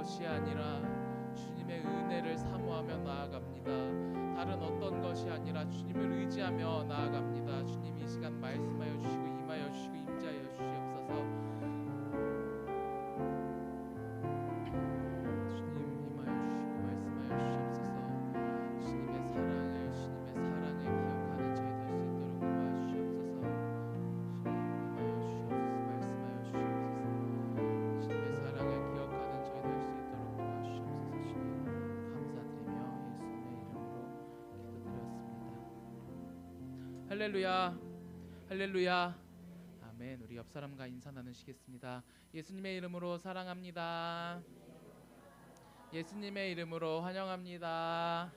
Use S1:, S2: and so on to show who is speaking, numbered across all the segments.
S1: 것이 아니라 주님의 은혜를 사모하며 나아갑니다. 다른 어떤 것이 아니라 주님을 의지하며 나아갑니다. 주님 이 시간 말씀하여 주시고 임하여 주시고 임재하여 주시옵소서. 주님 임하여 주시고 말씀하여 주시옵소서. 주님의 사랑을 기억하는 저희 될 수 있도록 도와주시옵소서. 주님 임하여 주시옵소서. 말씀하여 주시옵소서. 주님의 사랑을 기억하는 저희 될 수 있도록 도와주시옵소서. 주님 감사드리며 예수님의 이름으로 기도드렸습니다. 할렐루야, 할렐루야. 아멘. 우리 옆 사람과 인사 나누시겠습니다. 예수님의 이름으로 사랑합니다. 예수님의 이름으로 환영합니다.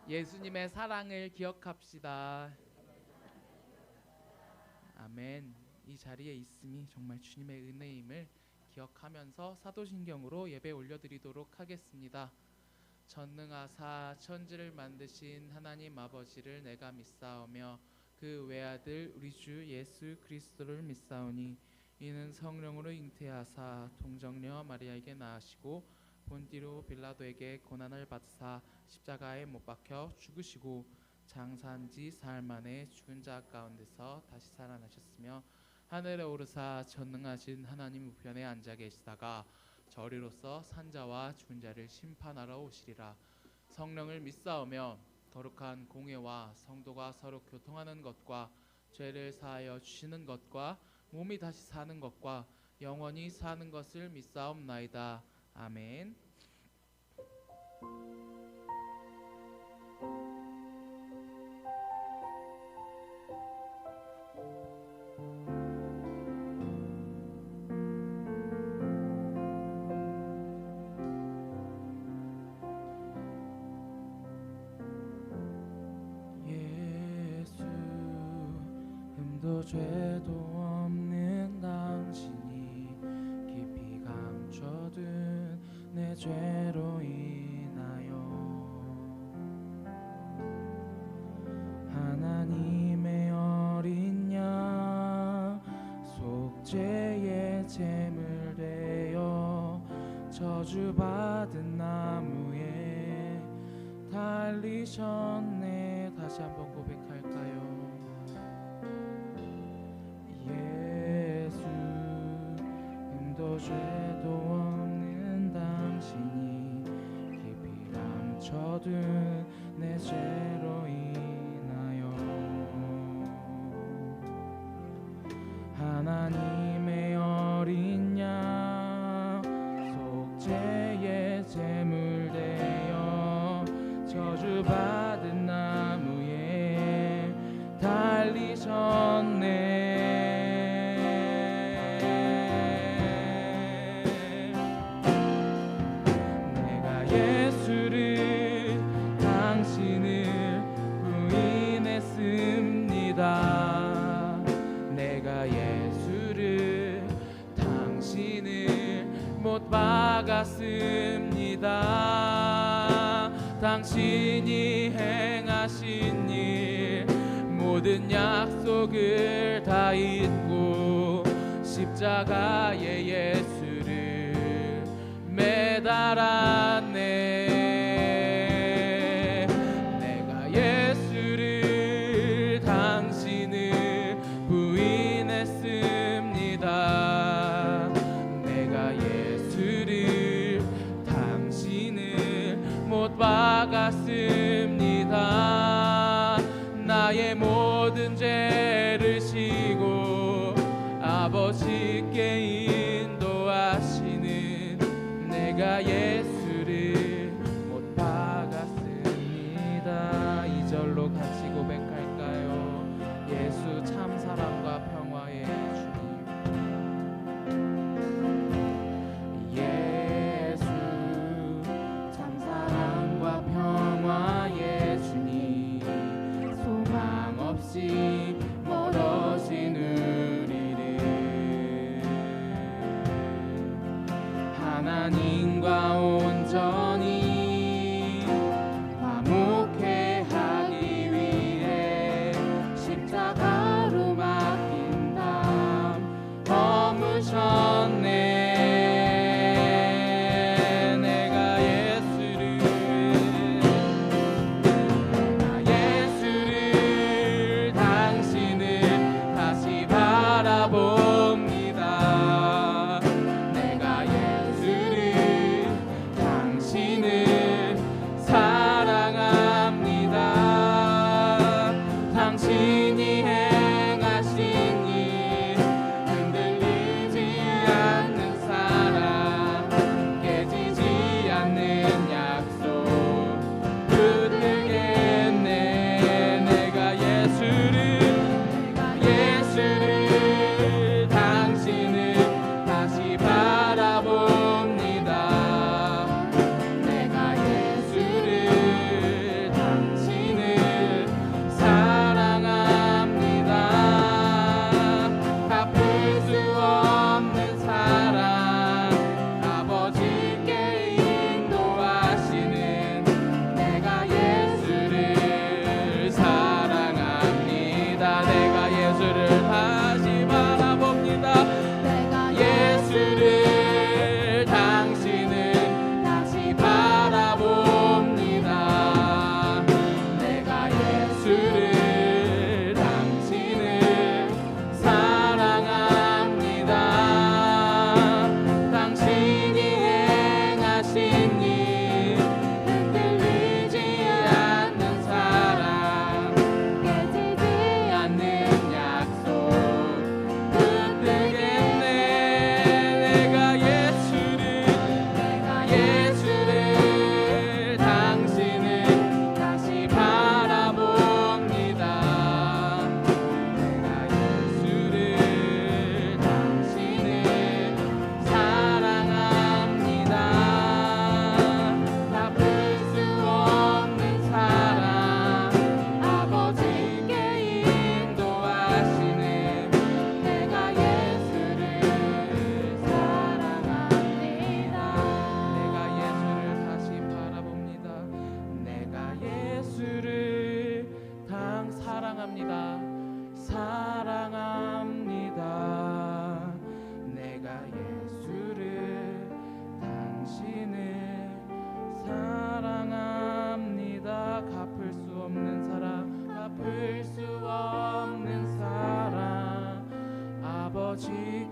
S1: 예수님의 사랑을 기억합시다. 아멘. 이 자리에 있음이 정말 주님의 은혜임을 기억하면서 사도신경으로 예배 올려드리도록 하겠습니다. 전능하사 천지를 만드신 하나님 아버지를 내가 믿사오며 그 외아들 우리 주 예수 그리스도를 믿사오니 이는 성령으로 잉태하사 동정녀 마리아에게 낳으시고 본디오 빌라도에게 고난을 받으사 십자가에 못 박혀 죽으시고 장사한지 사흘 만에 죽은 자 가운데서 다시 살아나셨으며 하늘에 오르사 전능하신 하나님 우편에 앉아 계시다가 저리로서 산자와 죽은 자를 심판하러 오시리라. 성령을 믿사오며 거룩한 공회와 성도가 서로 교통하는 것과 죄를 사하여 주시는 것과 몸이 다시 사는 것과 영원히 사는 것을 믿사옵나이다. 아멘. 예수 흠도 죄도 없는 당신이 깊이 감춰둔 내 죄로 인하여 하나님의 어린 양 속죄의 제물 되어 저주받은 나무에 달리셨네. 다시 한번 고백할까요? 예수 흠도 죄도 없는 당신이 깊이 감춰둔 내 죄로 인하여 하나님의 어린 양 속죄의 제물 되어 저주받은 나무에 달리셨네. 내가 예수를 당신을 부인했습니다. 내가 예수를 당신을 못 박았습니다. 당신이 행하신 일 모든 약속을 다 잊고 십자가에 예수를 매달았네. 내가 예수를 당신을 부인했습니다. 내가 예수를 당신을 못 박았습니다. 나의 모든 죄를 지고 아버지께 인도하시는 내가 예수를 못 박았습니다. 2절로 같이 고백할까요? 예수 참 사랑과 평화의 주님. 예수 참 사랑과 평화의 주님. 소망 없이 멀어진 우리를 하나님과 온전히 화목해 하기 위해 십자가로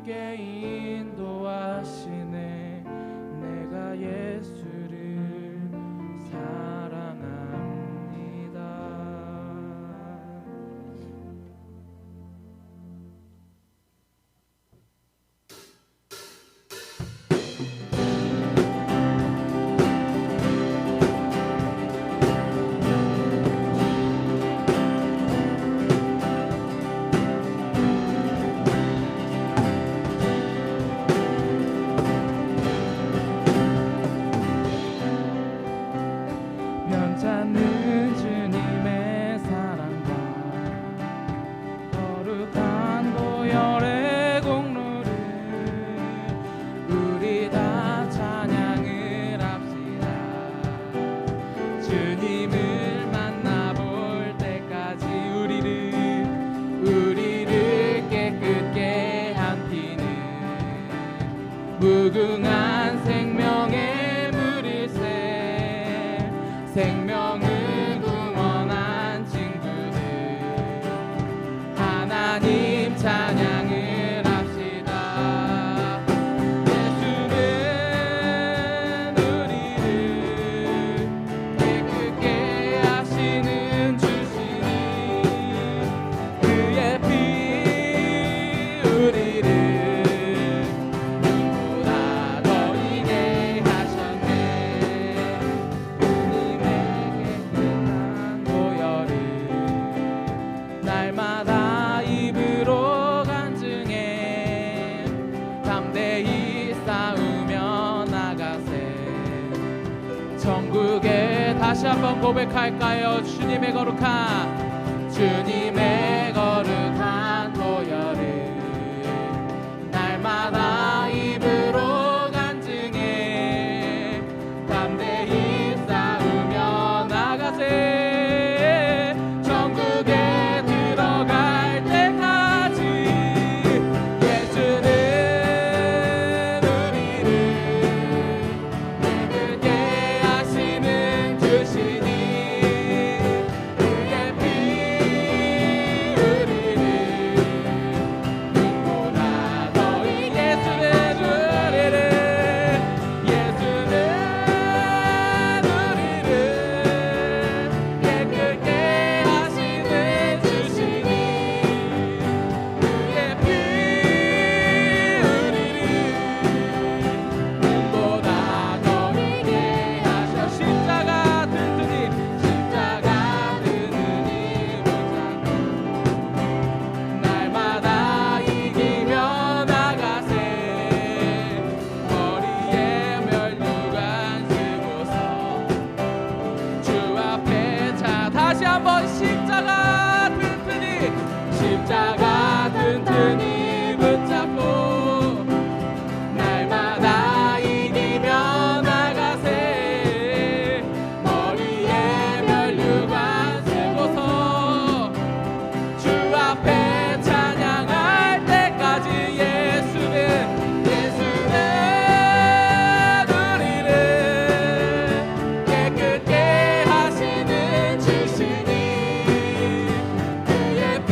S1: 함께 인도하시네. 내가 예수를 사랑합니다. 면찮는 주님의 사랑과 거룩한 보혈의 공로를 우리 다 찬양을 합시다. 주님을 만나볼 때까지 우리를 깨끗게 한 피는 무궁한 생명의 물일세. 생명을 구원한 친구들 하나님 찬양을 합시다. 예수는 우리를 깨끗게 하시는 주시니 그의 피 우리를 눈보다 더 이게 하셨네. 날마다 입으로 간증해 담대히 싸우며 나가세. 천국에 다시 한번 고백할까요? 주님의 거룩한 보혈을 날마다 입으로 간증해 담대히 싸우며 나가세. 십자가 튼튼히 붙잡고 날마다 이기며 나가세. 머리에 면류관 쓰고서 주 앞에 찬양할 때까지 예수는 우리를 깨끗게 하시는 주시니 그의 피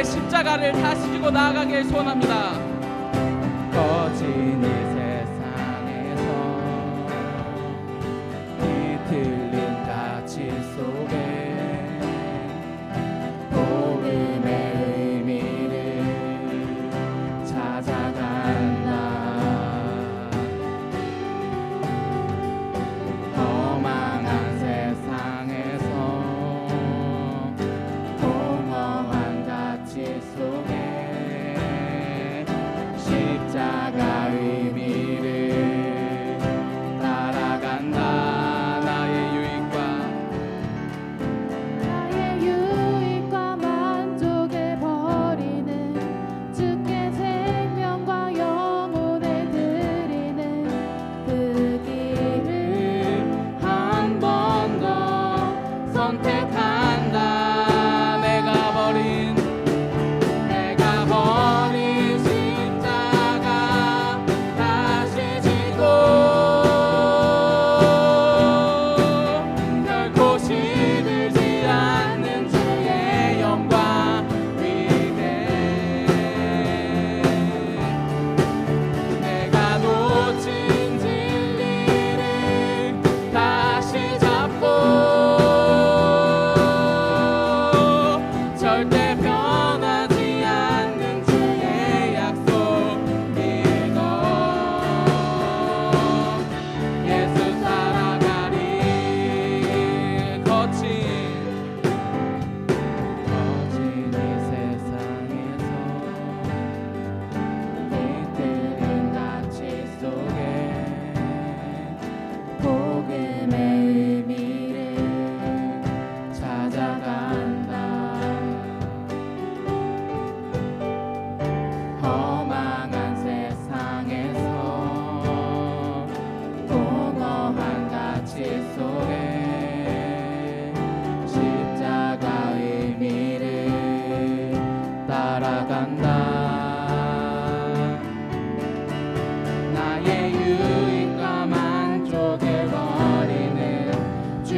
S1: 십자가를 다시 지고 나아가길 소원합니다. 거진 이 세상에서 뒤틀린 가치 속에 복음의 의미를 찾아간다. 험한 세상에서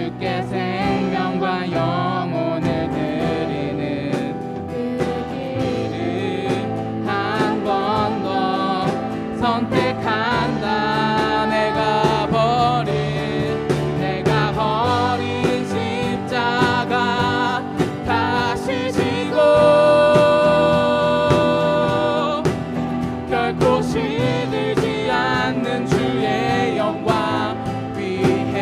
S1: 주께 생명과 영혼을 드리는 그 길을 한 번 더 선택한다. 내가 버린 십자가 다시 지고 결코 시들지 않는 주의 영광 위해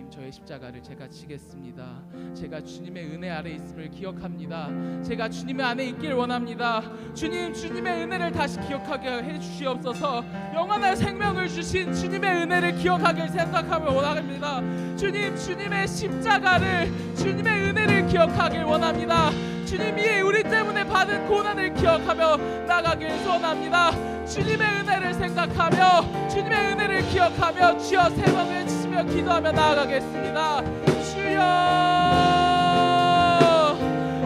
S1: 저의 십자가를 제가 지겠습니다. 제가 주님의 은혜 아래 있음을 기억합니다. 제가 주님의 안에 있길 원합니다. 주님, 주님의 은혜를 다시 기억하게 해주시옵소서. 영원한 생명을 주신 주님의 은혜를 기억하길 생각하며 원합니다. 주님, 주님의 십자가를, 주님의 은혜를 기억하길 원합니다. 주님이 우리 때문에 받은 고난을 기억하며 나가길 소원합니다. 주님의 은혜를 생각하며 주님의 은혜를 기억하며 주여 세 번 외치며 기도하며 나아가겠습니다. 주여,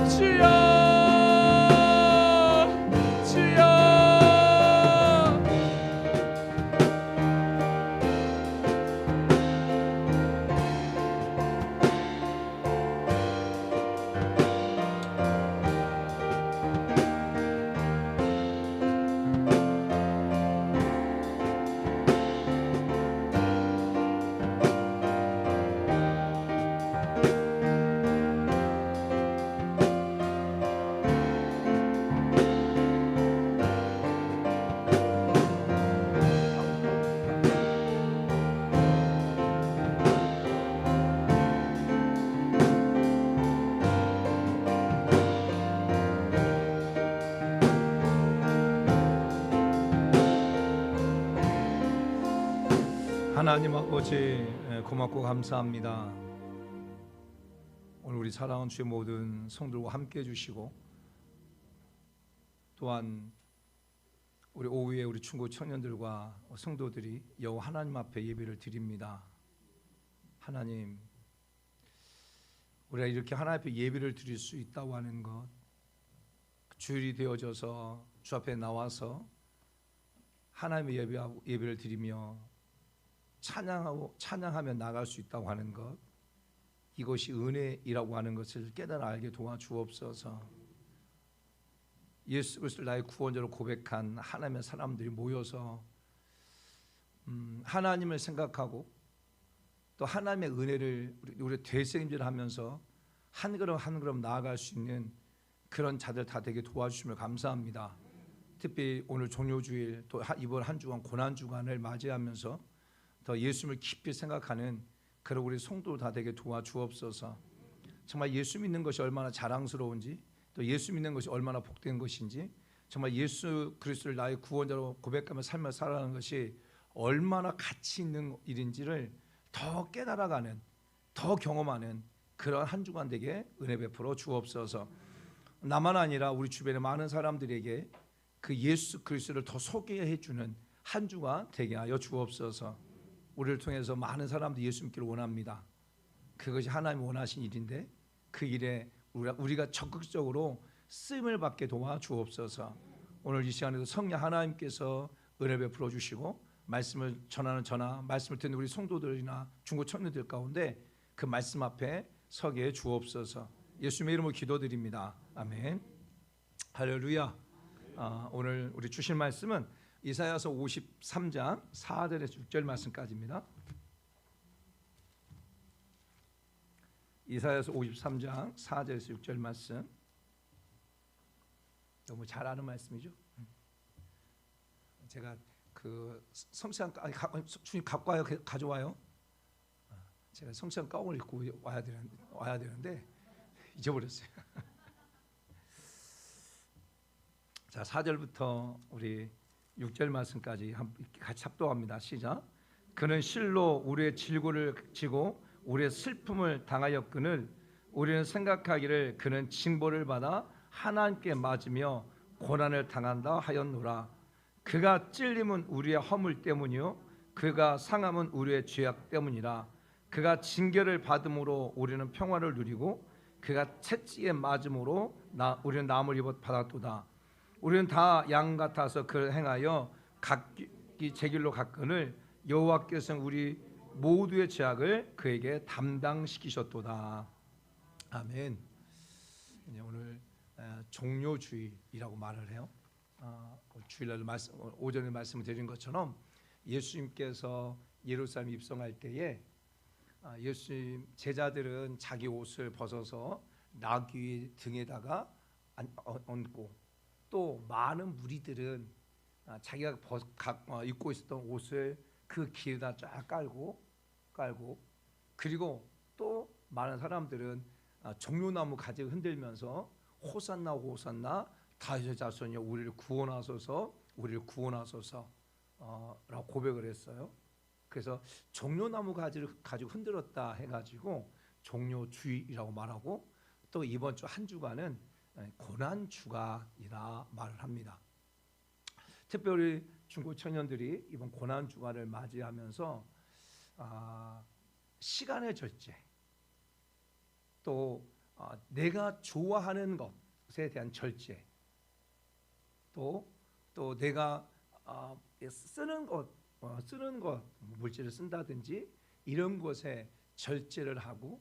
S1: 주여, 주여.
S2: 하나님 아버지, 고맙고 감사합니다. 오늘 우리 사랑하는 주의 모든 성들과 함께 해주시고, 또한 우리 오후에 우리 충고 청년들과 성도들이 여호와 하나님 앞에 예배를 드립니다. 하나님, 우리가 이렇게 하나님 앞에 예배를 드릴 수 있다고 하는 것, 주일이 되어져서 주 앞에 나와서 하나님의 예배를 드리며 찬양하며 나갈 수 있다고 하는 것, 이것이 은혜이라고 하는 것을 깨달아 알게 도와주옵소서. 예수 그리스도를 나의 구원자로 고백한 하나님의 사람들이 모여서 하나님을 생각하고 또 하나님의 은혜를 우리 되새김질하면서 한 걸음 한 걸음 나아갈 수 있는 그런 자들 다 되게 도와주심을 감사합니다. 특히 오늘 종료주일, 또 이번 한 주간 고난주간을 맞이하면서 더 예수님을 깊이 생각하는 그런 우리 성도 다 되게 도와주옵소서. 정말 예수 믿는 것이 얼마나 자랑스러운지, 또 예수 믿는 것이 얼마나 복된 것인지, 정말 예수 그리스도를 나의 구원자로 고백하며 삶을 살아가는 것이 얼마나 가치 있는 일인지를 더 깨달아가는, 더 경험하는 그런 한 주간 되게 은혜 베풀어 주옵소서. 나만 아니라 우리 주변의 많은 사람들에게 그 예수 그리스도를 더 소개해 주는 한 주가 되게 하여 주옵소서. 우리를 통해서 많은 사람들이 예수 믿기를 원합니다. 그것이 하나님이 원하신 일인데 그 일에 우리가 적극적으로 쓰임을 받게 도와주옵소서. 오늘 이 시간에도 성령 하나님께서 은혜 베풀어 주시고 말씀을 전하는 말씀을 듣는 우리 성도들이나 중고 청년들 가운데 그 말씀 앞에 서게 해 주옵소서. 예수님의 이름으로 기도드립니다. 아멘. 할렐루야. 오늘 우리 주실 말씀은 이사야서 53장 4절에서 6절 말씀까지입니다. 이사야서 53장 4절에서 6절 말씀, 너무 잘 아는 말씀이죠. 제가 그 성시간 주님 갖고 와요, 가져와요. 제가 성찬 가운을 입고 와야 되는데 잊어버렸어요. 자, 4절부터 우리 6절 말씀까지 같이 합독합니다. 시작. 그는 실로 우리의 질고를 지고 우리의 슬픔을 당하였거늘 우리는 생각하기를 그는 징벌을 받아 하나님께 맞으며 고난을 당한다 하였노라. 그가 찔림은 우리의 허물 때문이요 그가 상함은 우리의 죄악 때문이라. 그가 징계를 받음으로 우리는 평화를 누리고 그가 채찍에 맞음으로 우리는 나음을 받았도다. 우리는 다 양 같아서 그를 행하여 각기 제 길로 갔거늘 여호와께서는 우리 모두의 죄악을 그에게 담당시키셨도다. 아멘. 오늘 종료주일이라고 말을 해요. 주일날 오전에 말씀을 드린 것처럼 예수님께서 예루살렘 입성할 때에 예수님 제자들은 자기 옷을 벗어서 나귀 등에다가 얹고 또 많은 무리들은 자기가 입고 있었던 옷을 그 길에다 쫙 깔고 그리고 또 많은 사람들은 종려나무 가지를 흔들면서 호산나 호산나 다윗의 자손이여 우리를 구원하소서 라고 고백을 했어요. 그래서 종려나무 가지를 가지고 흔들었다 해가지고 종려주일이라고 말하고 또 이번 주 한 주간은 고난주간이라 말을 합니다. 특별히 중고 청년들이 이번 고난주간을 맞이하면서 시간의 절제 또 내가 좋아하는 것에 대한 절제 또 내가 쓰는 것 물질을 쓴다든지 이런 것에 절제를 하고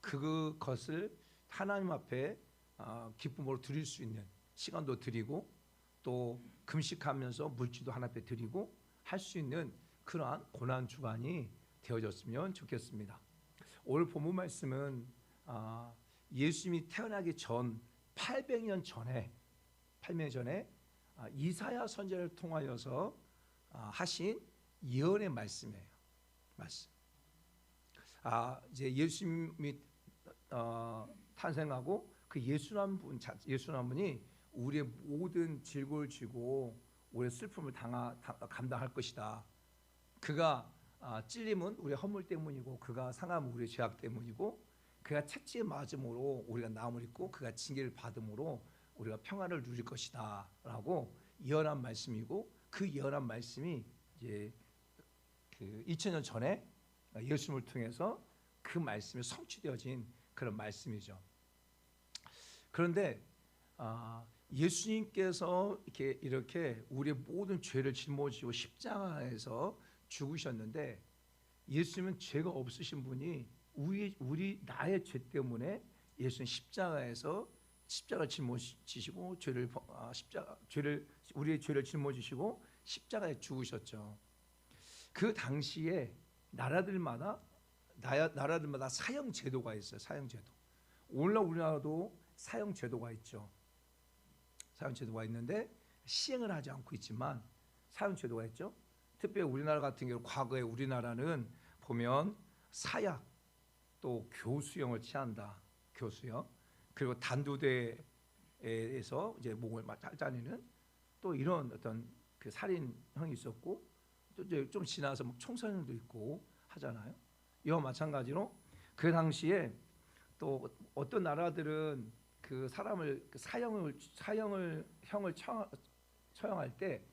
S2: 그것을 하나님 앞에 기쁨으로 드릴 수 있는 시간도 드리고 또 금식하면서 물질도 하나님 앞에 드리고 할 수 있는 그러한 고난 주간이 되어졌으면 좋겠습니다. 오늘 본문 말씀은 예수님이 태어나기 전 800년 전에 이사야 선지자를 통하여서 하신 예언의 말씀이에요. 이제 예수님이 탄생하고 그 예수라는 분이 우리의 모든 질고를 지고 우리의 슬픔을 감당할 것이다. 그가 찔림은 우리의 허물 때문이고 그가 상함은 우리의 죄악 때문이고 그가 채찍에 맞음으로 우리가 나음을 입고 그가 징계를 받음으로 우리가 평안을 누릴 것이다 라고 예언한 말씀이고 그 예언한 말씀이 이제 그 2000년 전에 예수님을 통해서 그 말씀이 성취되어진 그런 말씀이죠. 그런데 예수님께서 이렇게 우리의 모든 죄를 짊어지고 십자가에서 죽으셨는데 예수님은 죄가 없으신 분이 나의 죄 때문에 예수님 십자가를 짊어지시고 우리의 죄를 짊어지시고 십자가에 죽으셨죠. 그 당시에 나라들마다 사형 제도가 있어요. 사형 제도. 오늘날 우리나라도 사형 제도가 있죠. 사형 제도가 있는데 시행을 하지 않고 있지만 사형 제도가 있죠. 특별히 우리나라 같은 경우 과거에 우리나라는 보면 사약 또 교수형을 취한다. 교수형. 그리고 단두대에서 이제 목을 잘라내는 또 이런 어떤 그 살인형이 있었고 또 이제 좀 지나서 뭐 총살형도 있고 하잖아요. 이와 마찬가지로 그 당시에 또 어떤 나라들은 그 사람을 형을 처형할 때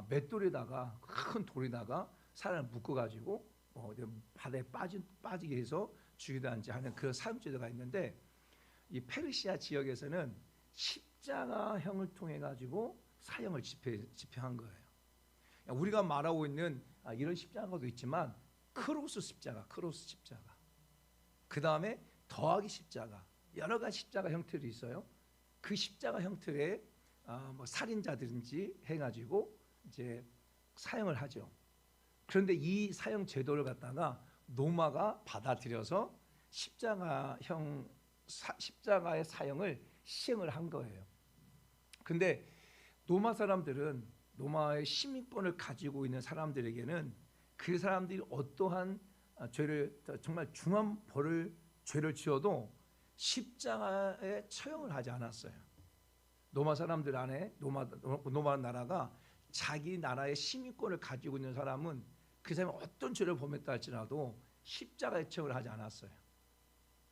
S2: 맷돌에다가 큰 돌에다가 사람을 묶어가지고 바다에 빠지게 해서 죽이든지 하는 그런 사형제도가 있는데 이 페르시아 지역에서는 십자가형을 통해 가지고 사형을 집행한 거예요. 우리가 말하고 있는 이런 십자가도 있지만 크로스 십자가. 그 다음에 더하기 십자가. 여러 가지 십자가 형태들이 있어요. 그 십자가 형태의 뭐 살인자든지 해가지고 이제 사형을 하죠. 그런데 이 사형 제도를 갖다가 로마가 받아들여서 십자가의 사형을 시행을 한 거예요. 근데 로마 사람들은 로마의 시민권을 가지고 있는 사람들에게는 그 사람들이 어떠한 죄를 정말 중한 벌을 죄를 지어도 십자가에 처형을 하지 않았어요. 로마 사람들 안에 로마 나라가 자기 나라의 시민권을 가지고 있는 사람은 그 사람이 어떤 죄를 범했다 할지라도 십자가에 처형을 하지 않았어요.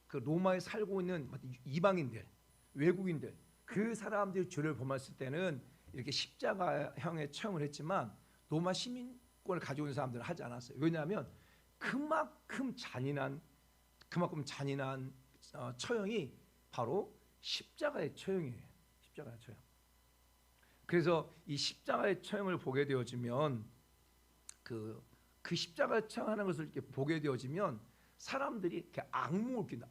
S2: 그 로마에 살고 있는 이방인들, 외국인들, 그 사람들이 죄를 범했을 때는 이렇게 십자가형에 처형을 했지만 로마 시민권을 가지고 있는 사람들은 하지 않았어요. 왜냐하면 그만큼 잔인한 처형이 바로 십자가의 처형이에요. 십자가의 처형. 그래서 이 십자가의 처형을 보게 되어지면 그 십자가의 처형하는 것을 이렇게 보게 되어지면 사람들이 이렇게 악몽을 꾼다.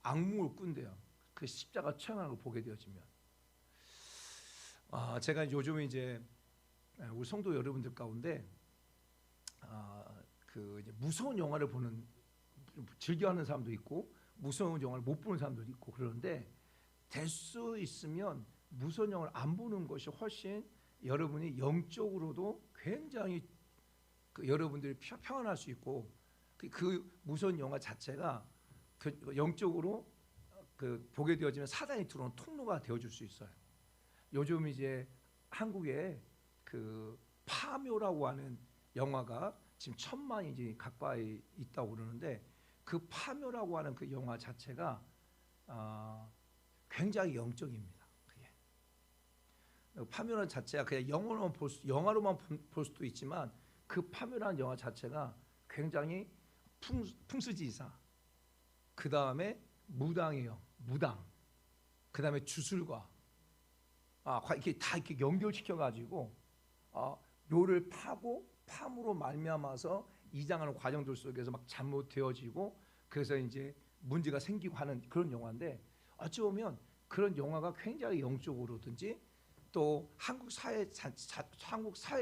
S2: 악몽을 꾼대요. 그 십자가 처형하는 걸 보게 되어지면. 제가 요즘 이제 우리 성도 여러분들 가운데 그 이제 무서운 영화를 즐겨하는 사람도 있고 무서운 영화를 못 보는 사람도 있고 그러는데 될 수 있으면 무서운 영화를 안 보는 것이 훨씬 여러분이 영적으로도 굉장히 여러분들이 평안할 수 있고 그 무서운 영화 자체가 영적으로 보게 되어지면 사단이 들어오는 통로가 되어줄 수 있어요. 요즘 이제 한국에 그 파묘라고 하는 영화가 지금 1,000만이 이제 가까이 있다고 그러는데 그 파묘라고 하는 그 영화 자체가 굉장히 영적입니다. 파묘라는 자체가 그냥 영화로만 볼 수도 있지만 그 파묘라는 영화 자체가 굉장히 풍수지사, 그 다음에 무당이에요. 무당, 그 다음에 주술가, 이렇게 다 이렇게 연결시켜 가지고 묘를 파고 팜으로 말미암아서 이장하는 과정들 속에서 막 잘못되어지고 그래서 이제 문제가 생기고 하는 그런 영화인데 어찌 보면 그런 영화가 굉장히 영적으로든지 또 한국 사회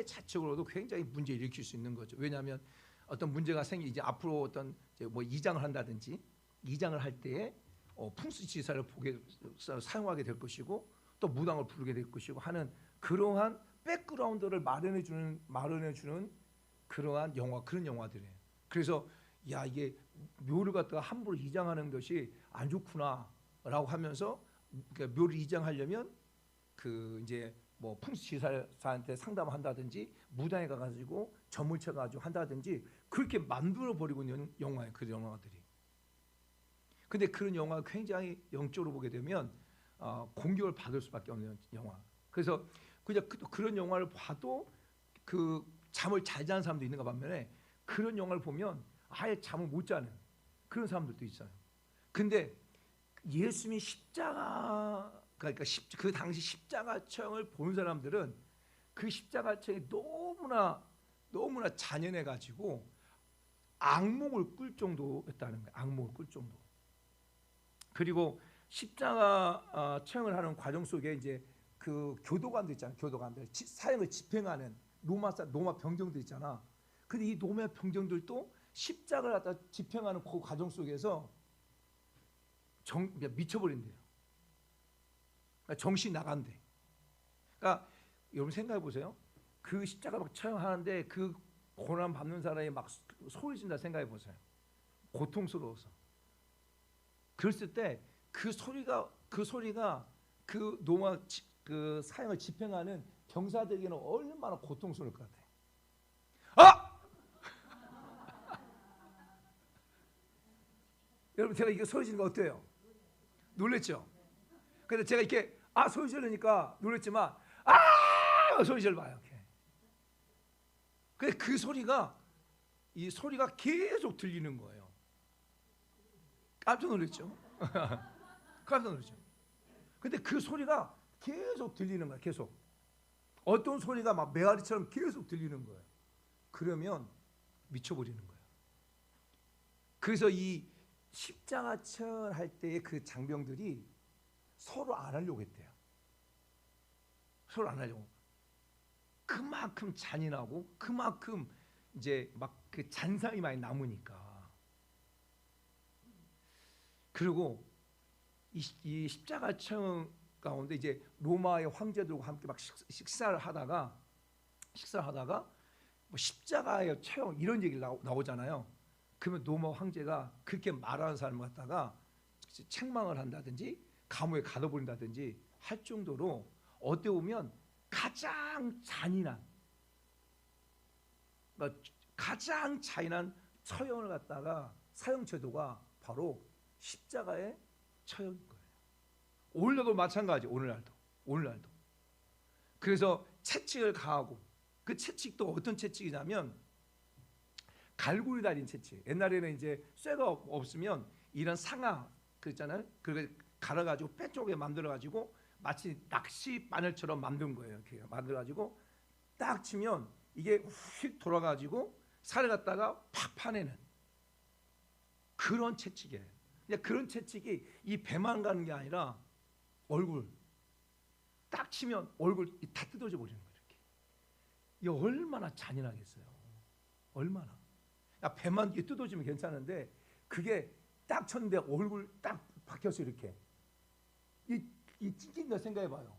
S2: 자체로도 굉장히 문제를 일으킬 수 있는 거죠. 왜냐하면 어떤 문제가 이제 앞으로 어떤 뭐 이장을 한다든지 이장을 할 때에 풍수지사를 사용하게 될 것이고 또 무당을 부르게 될 것이고 하는 그러한 백그라운드를 마련해 주는 그러한 그런 영화들이에요. 그래서 이게 묘를 갖다가 함부로 이장하는 것이 안 좋구나라고 하면서 그러니까 묘를 이장하려면 그 이제 뭐 풍수지사한테 상담한다든지 무당에 가가지고 점을 쳐가지고 한다든지 그렇게 만들어 버리고 있는 영화예요. 그 영화들이. 근데 그런 영화가 굉장히 영적으로 보게 되면 공격을 받을 수밖에 없는 영화. 그래서 그냥 그런 영화를 봐도 그 잠을 잘 자는 사람도 있는가 반면에 그런 영화를 보면 아예 잠을 못 자는 그런 사람들도 있어요. 근데 예수님이 그러니까 그 당시 십자가형을 본 사람들은 그 십자가형이 너무나 잔인해 가지고 악몽을 꿀 정도였다는 거예요. 악몽을 꿀 정도. 그리고 십자가형을 하는 과정 속에 이제 그 교도관들 있잖아요. 교도관들 사형을 집행하는 로마 병정들 있잖아. 근데 이 로마 병정들도 십자가를 갖다 집행하는 그 과정 속에서 미쳐버린대요. 그러니까 정신이 나간대. 그러니까 여러분 생각해 보세요. 그 십자가 막 처형하는데 그 고난 받는 사람이 막 소리 진다 생각해 보세요. 고통스러워서. 그랬을 때 그 소리가 그 로마 그 사형을 집행하는 병사들에게는 얼마나 고통스러울 것 같아요. 여러분 제가 이거 소리 지르는 거 어때요? 놀랬죠? 근데 제가 이렇게 소리 지르니까 놀랬지만 소리 질러봐요. 근데 그 소리가 계속 들리는 거예요. 깜짝 놀랐죠? 깜짝 놀랐죠? 근데 그 소리가 계속 들리는 거야. 계속 어떤 소리가 막 메아리처럼 계속 들리는 거예요. 그러면 미쳐버리는 거예요. 그래서 이 십자가처럼 할 때의 그 장병들이 서로 안 하려고 했대요. 서로 안 하려고. 그만큼 잔인하고 그만큼 이제 막 그 잔상이 많이 남으니까. 그리고 이 십자가처럼 가운데 이제 로마의 황제들과 함께 막 식사를 하다가 뭐 십자가의 처형 이런 얘기를 나오잖아요. 그러면 로마 황제가 그렇게 말하는 사람을 갖다가 책망을 한다든지 감옥에 가둬버린다든지 할 정도로 어떻게 보면 가장 잔인한, 그러니까 가장 잔인한 처형을 갖다가 사형 제도가 바로 십자가의 처형인 거예요. 오늘날도 마찬가지. 오늘날도. 그래서 채찍을 가하고, 그 채찍도 어떤 채찍이냐면 갈고리 달린 채찍. 옛날에는 이제 쇠가 없으면 이런 상아 그 있잖아요. 그걸 갈아가지고 뼈 쪽에 만들어가지고 마치 낚시 바늘처럼 만든 거예요. 이렇게 만들어가지고 딱 치면 이게 휙 돌아가지고 살을 갖다가 팍 파내는 그런 채찍이에요. 그냥 그런 채찍이 이 배만 가는 게 아니라 얼굴 딱 치면 얼굴 다 뜯어져 버리는 거예요. 이렇게. 이게 얼마나 잔인하겠어요. 얼마나. 야, 배만 뜯어지면 괜찮은데 그게 딱 쳤는데 얼굴 딱 박혀서 이렇게 이 찍힌 거 생각해봐요.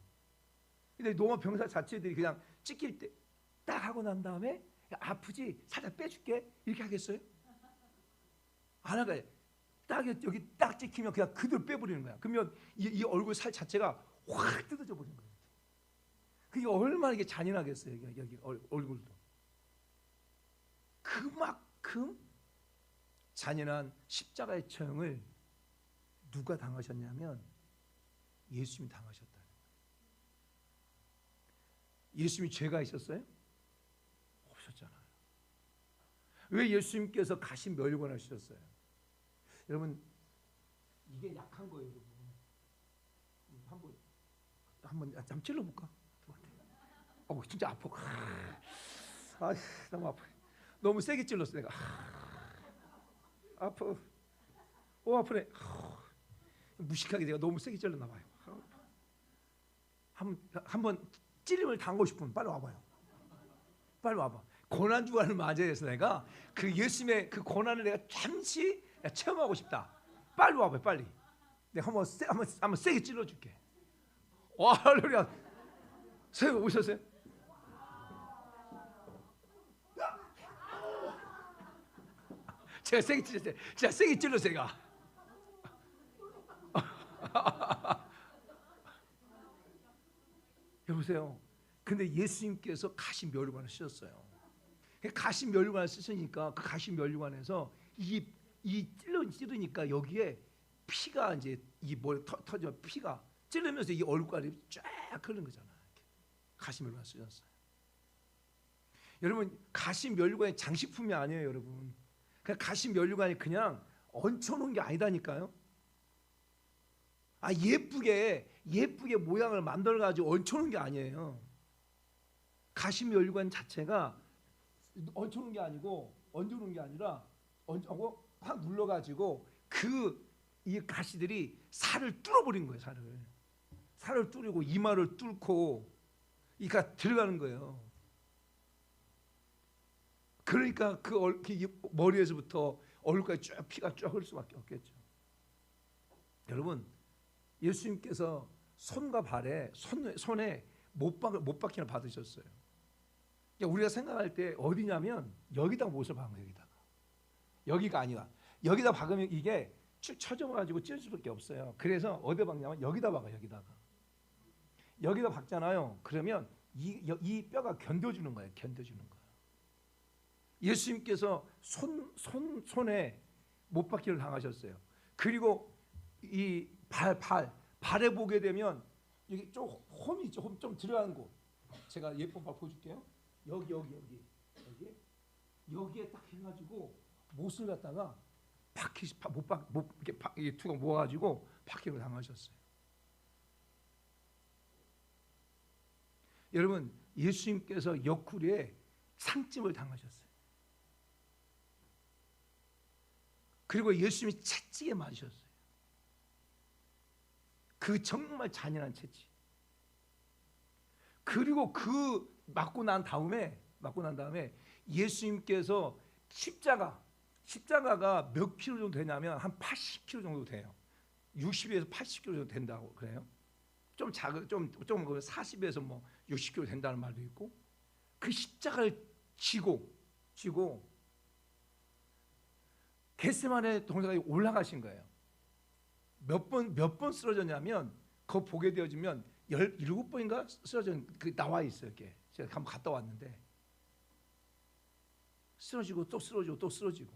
S2: 근데 로마 병사 자체들이 그냥 찍힐 때 딱 하고 난 다음에 야, 아프지? 살짝 빼줄게 이렇게 하겠어요? 안 하가요. 딱 여기 딱 찍히면 그냥 그대로 빼버리는 거야. 그러면 이 얼굴 살 자체가 확 뜯어져 버리는 거예요. 그게 얼마나 이게 잔인하겠어요. 여기 얼굴도. 그만큼 잔인한 십자가의 처형을 누가 당하셨냐면 예수님이 당하셨다는 거예요. 예수님이 죄가 있었어요? 없었잖아요. 왜 예수님께서 가신 멸관을 하셨어요? 여러분 이게 약한 거예요. 여러분 한번 찔러볼까? 진짜 아파. 너무 아파. 너무 세게 찔렀어 내가. 아파. 아프네. 무식하게 내가 너무 세게 찔렀나 봐요. 한번 찔림을 당하고 싶으면 빨리 와봐요. 빨리 와봐. 고난 주간을 맞이해서 내가 그 예수님의 그 고난을 내가 잠시 체험하고 싶다. 빨리 와봐요. 빨리. 내가 한번 세게 찔러줄게. 와, 할렐루야. 선생님 오셨어요? 제가 세게 찔렀어요. 제가 세게 찔렀어요. 제가. 여보세요. 근데 예수님께서 가시 멸관을 쓰셨어요. 가시 멸관을 쓰시니까 그 가시 멸관에서 이 찌르니까 여기에 피가 이제 이 머리 터져 피가 찌르면서 이 얼굴까지 쫙 흐르는 거잖아요. 가시 멸관 쓰셨어요. 여러분 가시 멸관이 장식품이 아니에요, 여러분. 그냥 가시 멸관이 그냥 얹혀놓은 게 아니다니까요. 예쁘게 모양을 만들어 가지고 얹혀놓은 게 아니에요. 가시 멸관 자체가 얹혀놓은 게 아니고 얹어놓은 게 아니라 얹고 확 눌러 가지고 이 가시들이 살을 뚫어버린 거예요. 살을 뚫고 이마를 뚫고 이가 들어가는 거예요. 그러니까 그 머리에서부터 얼굴까지 쭉 피가 쭉 흐를 수밖에 없겠죠. 여러분 예수님께서 손과 발에 손에 못 박힘을 받으셨어요. 우리가 생각할 때 어디냐면 여기다가 못을 박은 거예요. 여기가 아니라 여기다 박으면 이게 쭉 쳐져가지고 찢을 수밖에 없어요. 그래서 어디다 박냐면 여기다 박아요. 여기다 박잖아요. 그러면 이 뼈가 견뎌주는 거예요. 예수님께서 손에 못 박기를 당하셨어요. 그리고 이 발에 보게 되면 여기 좀 홈이 있죠. 홈 좀 들어가는 곳. 제가 예쁜 발 보여줄게요. 여기에 딱 해가지고 못을 갖다가 이게 투가 모아가지고 박기를 당하셨어요. 여러분 예수님께서 옆구리에 상찜을 당하셨어요. 그리고 예수님이 채찍에 맞으셨어요. 그 정말 잔인한 채찍. 그리고 그 맞고 난 다음에 예수님께서 십자가가 몇 킬로 정도 되냐면 한 80킬로 정도 돼요. 60에서 80킬로 정도 된다고 그래요. 좀 40에서 뭐 60킬로 된다는 말도 있고 그 십자가를 지고 겟세마네 동산까지 올라가신 거예요. 몇 번 쓰러졌냐면 그거 보게 되어지면 17번인가 쓰러진 그 나와 있어요. 이렇게 제가 한번 갔다 왔는데 쓰러지고 또 쓰러지고 또 쓰러지고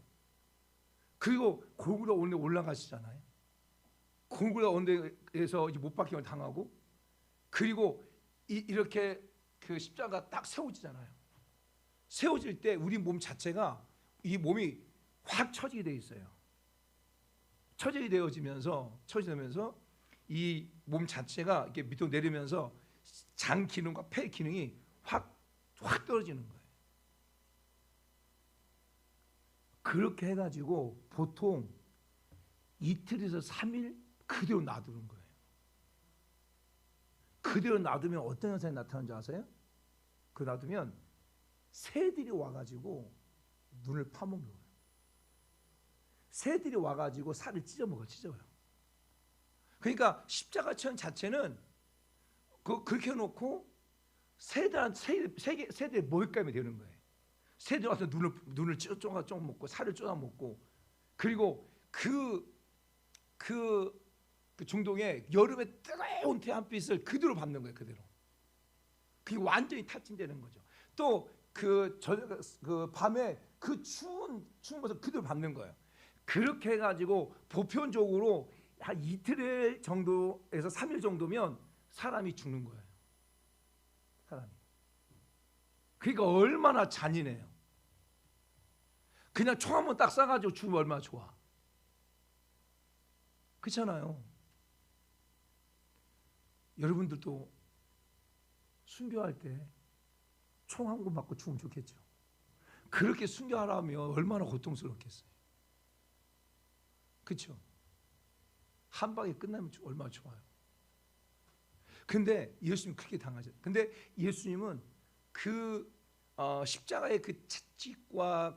S2: 그리고 골고루 온데 올라가시잖아요. 골고루 온데에서 못 박히면 당하고 그리고 이렇게 그 십자가 딱 세워지잖아요. 세워질 때 우리 몸 자체가 이 몸이 확 처지게 돼 있어요. 처지게 되어지면서 이 몸 자체가 이렇게 밑으로 내리면서 장 기능과 폐 기능이 확 떨어지는 거예요. 그렇게 해가지고 보통 이틀에서 3일 그대로 놔두는 거예요. 그대로 놔두면 어떤 현상이 나타나는 줄 아세요? 그 놔두면 새들이 와가지고 눈을 파먹는 거예요. 새들이 와가지고 살을 찢어요. 그러니까 십자가천 자체는 그렇게 해놓고 새들의 먹잇감이 되는 거예요. 새들이 와서 눈을 쪼가 먹고 살을 쪼아 먹고 그리고 그 중동에 여름에 뜨거운 태양빛을 그대로 받는 거예요. 그대로. 그게 완전히 탈진되는 거죠. 또 그 밤에 그 추운 것을 그대로 받는 거예요. 그렇게 해가지고 보편적으로 한 이틀 정도에서 3일 정도면 사람이 죽는 거예요. 사람이. 그러니까 얼마나 잔인해요. 그냥 총 한 번 딱 쏴가지고 죽으면 얼마나 좋아. 그렇잖아요. 여러분들도 순교할 때 총 한 번 맞고 죽으면 좋겠죠. 그렇게 순교하라면 얼마나 고통스럽겠어요. 그렇죠? 한 방에 끝나면 얼마나 좋아요. 근데 예수님 그렇게 당하셨어요. 근데 예수님은 그 십자가의 그 채찍과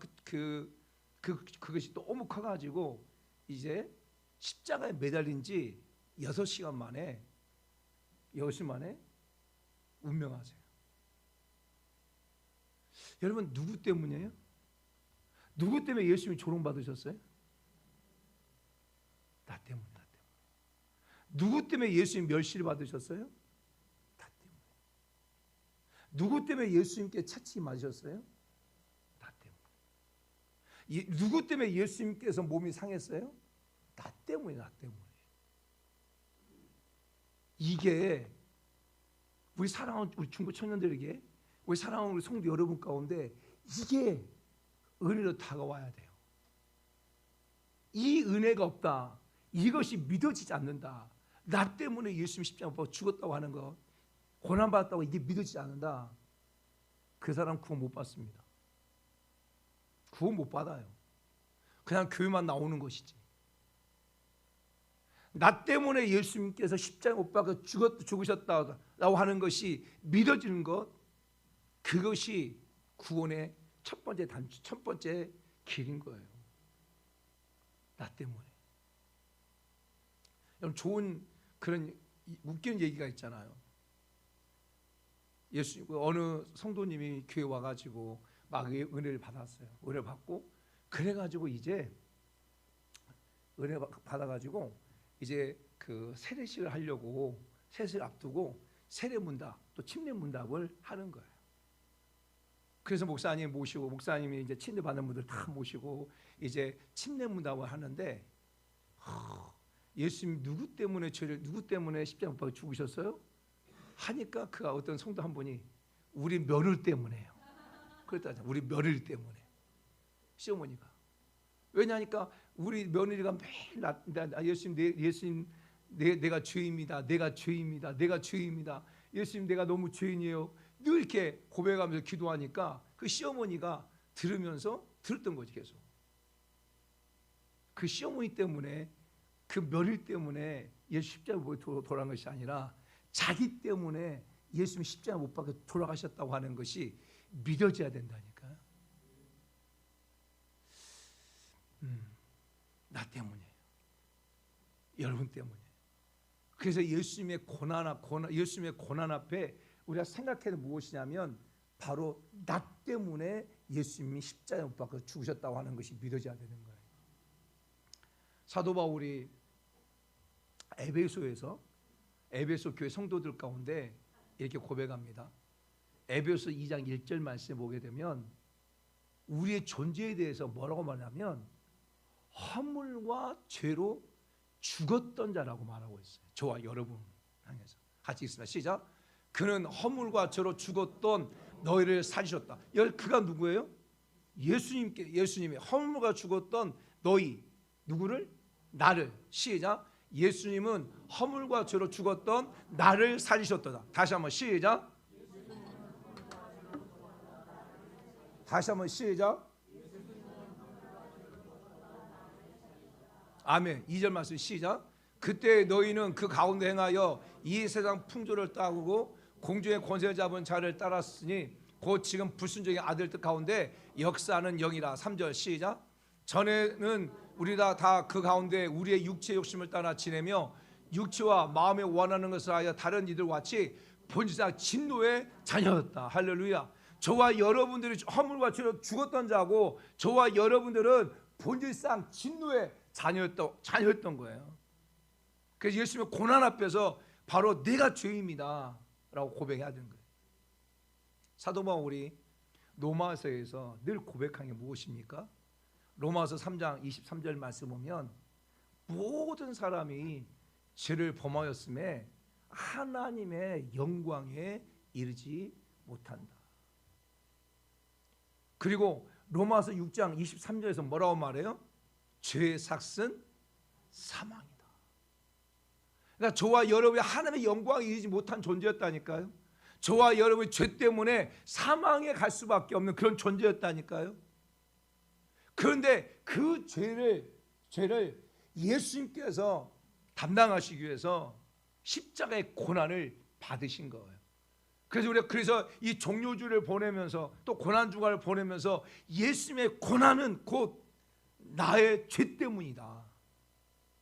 S2: 그것이 너무 커가지고 이제 십자가에 매달린 지 6시간 만에 운명하세요. 여러분 누구 때문이에요? 누구 때문에 예수님이 조롱받으셨어요? 나 때문에. 누구 때문에 예수님 멸시를 받으셨어요? 나 때문에. 누구 때문에 예수님께 채찍이 맞으셨어요? 나 때문에. 누구 때문에 예수님께서 몸이 상했어요? 나 때문에. 이게 우리 사랑하는 우리 중고 청년들에게 우리 사랑하는 우리 성도 여러분 가운데 이게 은혜로 다가와야 돼요. 이 은혜가 없다. 이것이 믿어지지 않는다. 나 때문에 예수님 십자가 못 죽었다고 하는 거, 고난받았다고 이게 믿어지지 않는다. 그 사람 구원 못 받습니다. 구원 못 받아요. 그냥 교회만 나오는 것이지. 나 때문에 예수님께서 십자가 못 박아 죽으셨다고 하는 것이 믿어지는 것, 그것이 구원의 첫 번째 길인 거예요. 나 때문에. 여러분 좋은 그런 웃기는 얘기가 있잖아요. 어느 성도님이 교회 와가지고 막 은혜를 받았어요. 은혜를 받고 그래가지고 이제 은혜 받아가지고 이제 그 세례식을 하려고 세례식을 앞두고 세례 문답 또 침례 문답을 하는 거예요. 그래서 목사님이 이제 침례 받는 분들 다 모시고 이제 침례 문답을 하는데 예수님 누구 때문에 십자가 못 박아 죽으셨어요? 하니까 그 어떤 성도 한 분이 우리 며느리 때문에요. 그랬다잖아요. 우리 며느리 때문에. 시어머니가. 왜냐니까 우리 며느리가 매일 예수님 내가 죄입니다. 예수님 내가 너무 죄인이에요. 늘 이렇게 고백하면서 기도하니까 그 시어머니가 들었던 거지 계속. 그 시어머니 때문에 그 며느리 때문에 예수 십자가 못 돌아간 것이 아니라 자기 때문에 예수님 십자가 못 박아 돌아가셨다고 하는 것이 믿어져야 된다니까. 나 때문이에요. 여러분 때문에. 그래서 예수님의 고난 앞에 우리가 생각해야 무엇이냐면 바로 나 때문에 예수님이 십자가에 못 박혀 죽으셨다고 하는 것이 믿어져야 되는 거예요. 사도 바울이 에베소 교회 성도들 가운데 이렇게 고백합니다. 에베소 2장 1절 말씀에 보게 되면 우리의 존재에 대해서 뭐라고 말하냐면 허물과 죄로 죽었던 자라고 말하고 있어요. 저와 여러분 향해서 같이 있습니다. 시작. 그는 허물과 죄로 죽었던 너희를 살리셨다. 그가 누구예요? 예수님이 허물과 죽었던 너희 누구를? 나를. 시작. 예수님은 허물과 죄로 죽었던 나를 살리셨도다. 다시 한번 시작. 다시 한번 시작. 아멘. 2절 말씀 시작. 그때 너희는 그 가운데 행하여 이 세상 풍조를 따르고 공중의 권세 잡은 자를 따랐으니 곧 지금 불순종의 아들들 가운데 역사하는 영이라. 3절 시작. 전에는 우리가 다 그 가운데 우리의 육체의 욕심을 따라 지내며 육체와 마음에 원하는 것을 하여 다른 이들과 같이 본질상 진노의 자녀였다. 할렐루야. 저와 여러분들이 허물과 죄로 죽었던 자고 저와 여러분들은 본질상 진노의 자녀였던 거예요. 그래서 예수님의 고난 앞에서 바로 내가 죄입니다 라고 고백해야 되는 거예요. 사도 바울이 로마서에서 늘 고백한 게 무엇입니까? 로마서 3장 23절 말씀 보면 모든 사람이 죄를 범하였음에 하나님의 영광에 이르지 못한다. 그리고 로마서 6장 23절에서 뭐라고 말해요? 죄의 삭은 사망이다. 그러니까 저와 여러분이 하나님의 영광에 이르지 못한 존재였다니까요. 저와 여러분이 죄 때문에 사망에 갈 수밖에 없는 그런 존재였다니까요. 그런데 그 죄를 예수님께서 담당하시기 위해서 십자가의 고난을 받으신 거예요. 그래서 우리가 이 종료주를 보내면서 또 고난주간을 보내면서 예수님의 고난은 곧 나의 죄 때문이다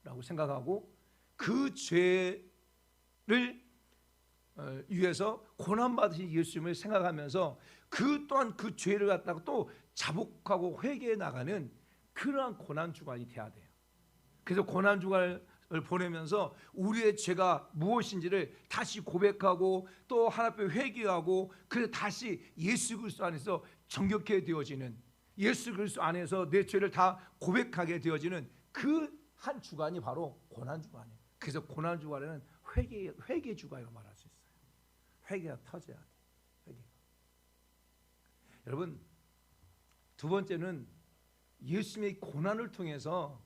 S2: 라고 생각하고 그 죄를 위해서 고난받으신 예수님을 생각하면서 그 또한 그 죄를 갖다가 또 자복하고 회개해 나가는 그러한 고난주간이 돼야 돼요. 그래서 고난주간을 보내면서 우리의 죄가 무엇인지를 다시 고백하고 또 하나님 앞에 회개하고 그래서 다시 예수 그리스도 안에서 정결케 되어지는, 예수 그리스도 안에서 내 죄를 다 고백하게 되어지는 그 한 주간이 바로 고난주간이에요. 그래서 고난주간에는 회개 주간이라고 말할 수 있어요. 회개가 터져야 돼. 회개가. 여러분, 두 번째는 예수님의 고난을 통해서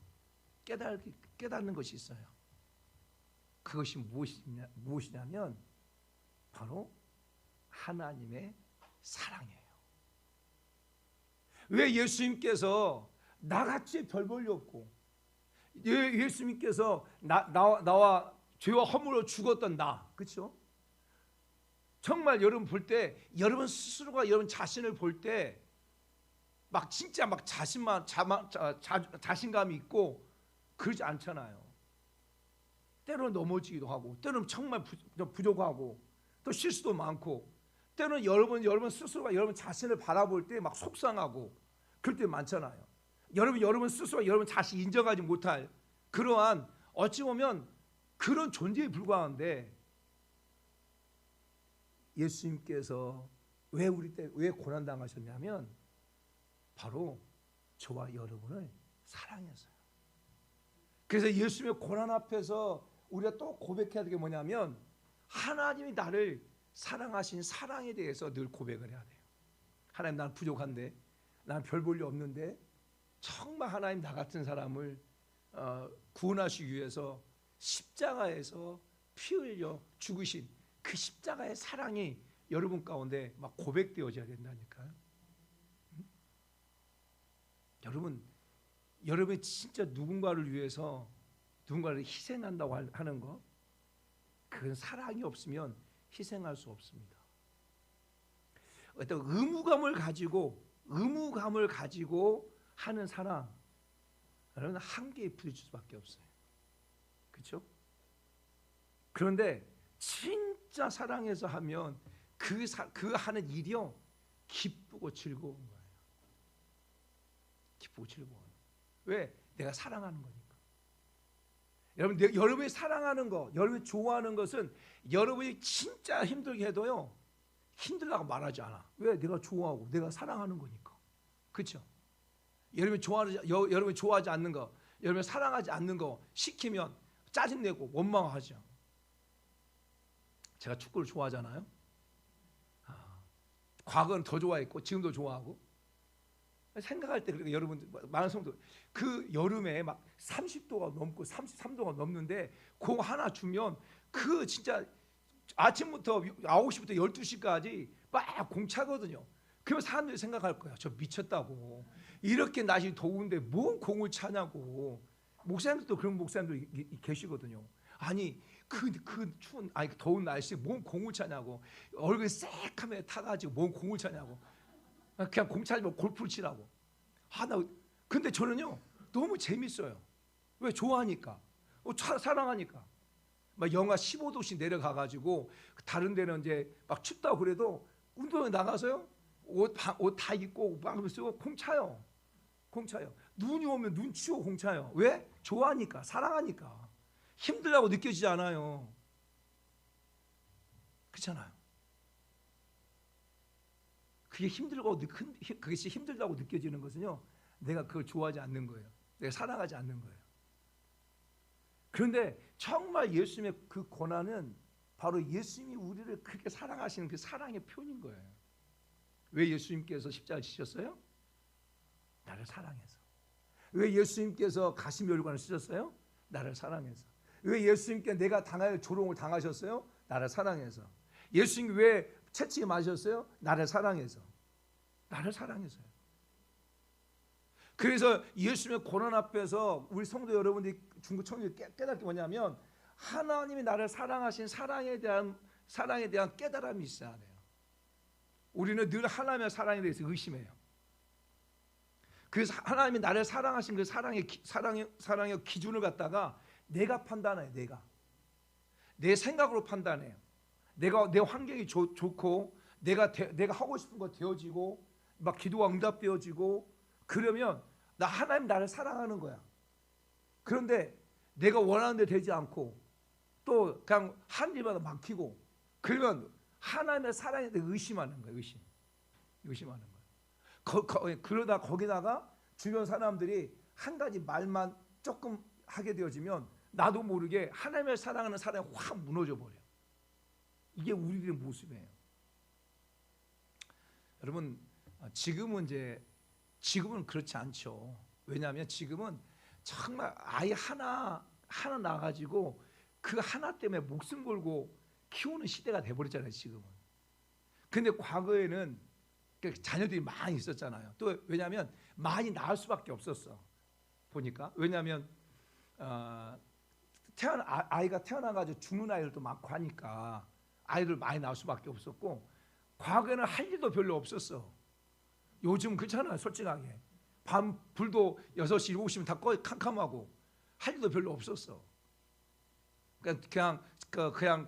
S2: 깨닫는 것이 있어요. 그것이 무엇이냐면 바로 하나님의 사랑이에요. 왜 예수님께서 나같이 별 볼일 없고 예수님께서 나와 죄와 허물로 죽었던 나, 그렇죠? 정말 여러분 볼 때 여러분 스스로가 여러분 자신을 볼 때 막 진짜 막 자신감이 있고 그러지 않잖아요. 때로는 넘어지기도 하고 때로는 정말 부족하고 또 실수도 많고 때로는 여러분 스스로가 여러분 자신을 바라볼 때 막 속상하고 그럴 때 많잖아요. 여러분 스스로가 여러분 자신 인정하지 못할 그러한 어찌 보면 그런 존재에 불과한데 예수님께서 왜 우리 때 왜 고난 당하셨냐면 바로 저와 여러분을 사랑해서요. 그래서 예수님의 고난 앞에서 우리가 또 고백해야 될 게 뭐냐면 하나님이 나를 사랑하신 사랑에 대해서 늘 고백을 해야 돼요. 하나님, 난 부족한데, 난 별 볼 일 없는데 정말 하나님 나 같은 사람을 구원하시기 위해서 십자가에서 피 흘려 죽으신 그 십자가의 사랑이 여러분 가운데 막 고백되어져야 된다니까요. 여러분이 진짜 누군가를 위해서 누군가를 희생한다고 하는 거, 그건 사랑이 없으면 희생할 수 없습니다. 어떤 의무감을 가지고 하는 사랑, 여러분 한계에 부딪힐 수밖에 없어요. 그렇죠? 그런데 진짜 사랑해서 하면 그 하는 일이요 기쁘고 즐거운 거예요. 기쁘고 즐거운. 왜? 내가 사랑하는 거니까. 여러분, 여러분이 사랑하는 거, 여러분이 좋아하는 것은 여러분이 진짜 힘들게 해도요, 힘들다고 말하지 않아. 왜? 내가 좋아하고 내가 사랑하는 거니까. 그렇죠? 여러분이 좋아하지 않는 거, 여러분이 사랑하지 않는 거 시키면 짜증내고 원망하죠. 제가 축구를 좋아하잖아요. 과거는 더 좋아했고 지금도 좋아하고. 생각할 때 그러니까 여러분 많은 성도 그 여름에 막 30도가 넘고 33도가 넘는데 공 하나 주면 그 진짜 아침부터 9시부터 12시까지 막 공 차거든요. 그러면 사람들이 생각할 거야. 저 미쳤다고. 이렇게 날씨 더운데 뭔 공을 차냐고. 목사님들도 그런 목사님들 계시거든요. 아니 그 추운 더운 날씨에 뭔 공을 차냐고. 얼굴이 새카매 타가지고 뭔 공을 차냐고. 그냥 공 차지면 골프를 치라고. 근데 저는요 너무 재밌어요. 왜? 좋아하니까. 사랑하니까. 막 영하 15도씩 내려가가지고 다른 데는 이제 막 춥다고 그래도 운동에 나가서요 옷 다 입고 막 쓰고 공 차요. 눈이 오면 눈 치우고 공 차요. 왜? 좋아하니까, 사랑하니까. 힘들다고 느껴지지 않아요. 그렇잖아요. 그것이 힘들다고 느껴지는 것은요, 내가 그걸 좋아하지 않는 거예요. 내가 사랑하지 않는 거예요. 그런데 정말 예수님의 그 고난은 바로 예수님이 우리를 그렇게 사랑하시는 그 사랑의 표현인 거예요. 왜 예수님께서 십자가 지셨어요? 나를 사랑해서. 왜 예수님께서 가시면류관을 쓰셨어요? 나를 사랑해서. 왜 예수님께 내가 당할 조롱을 당하셨어요? 나를 사랑해서. 예수님이 왜 채찍에 맞으셨어요? 나를 사랑해서. 나를 사랑해서요. 그래서 예수님의 고난 앞에서 우리 성도 여러분들이 중국 청년이 깨닫게 뭐냐면 하나님이 나를 사랑하신 사랑에 대한 깨달음이 있어야 돼요. 우리는 늘 하나님의 사랑에 대해서 의심해요. 그래서 하나님이 나를 사랑하신 그 사랑의 기준을 갖다가 내가 판단해요. 내 생각으로 판단해요. 내 환경이 좋고 내가 하고 싶은 거 되어지고 막 기도가 응답되어지고 그러면 하나님 나를 사랑하는 거야. 그런데 내가 원하는 데 되지 않고 또 그냥 한 일마다 막히고 그러면 하나님의 사랑에 대해 의심하는 거예요. 의심하는 거예요. 그러다 거기다가 주변 사람들이 한 가지 말만 조금 하게 되어지면 나도 모르게 하나님을 사랑하는 사랑이 확 무너져 버려. 이게 우리들의 모습이에요. 여러분, 지금은 그렇지 않죠. 왜냐하면 지금은 정말 아이 하나 낳아가지고 그 하나 때문에 목숨 걸고 키우는 시대가 돼버렸잖아요. 지금은. 근데 과거에는 자녀들이 많이 있었잖아요. 또 왜냐하면 많이 낳을 수밖에 없었어. 보니까. 왜냐하면 아이가 태어나가지고 죽는 아이들도 많고 하니까 아이들 많이 낳을 수밖에 없었고 과거에는 할 일도 별로 없었어. 요즘 그렇잖아요. 솔직하게. 밤 불도 6시, 7시면 다 캄캄하고 할 일도 별로 없었어. 그냥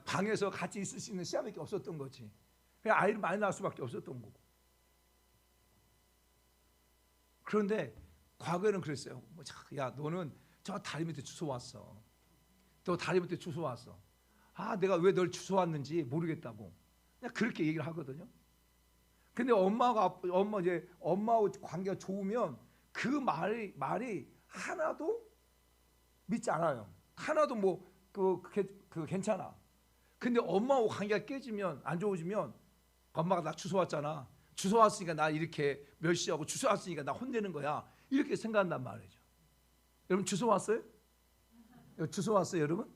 S2: 방에서 같이 있을 수 있는 시간밖에 없었던 거지. 그냥 아이를 많이 낳을 수밖에 없었던 거고. 그런데 과거에는 그랬어요. 야, 너는 저 다리 밑에 주워 왔어. 너 다리 밑에 주워 왔어. 내가 왜 널 주워 왔는지 모르겠다고. 그냥 그렇게 얘기를 하거든요. 근데 엄마하고 관계가 좋으면 그 말이 하나도 믿지 않아요. 하나도 괜찮아. 근데 엄마하고 관계가 깨지면 안 좋아지면 엄마가 나 주워 왔잖아. 주워 왔으니까 나 이렇게 멸시하고 주워 왔으니까 나 혼내는 거야. 이렇게 생각한단 말이죠. 여러분 주워 왔어요? 주워 왔어요, 여러분?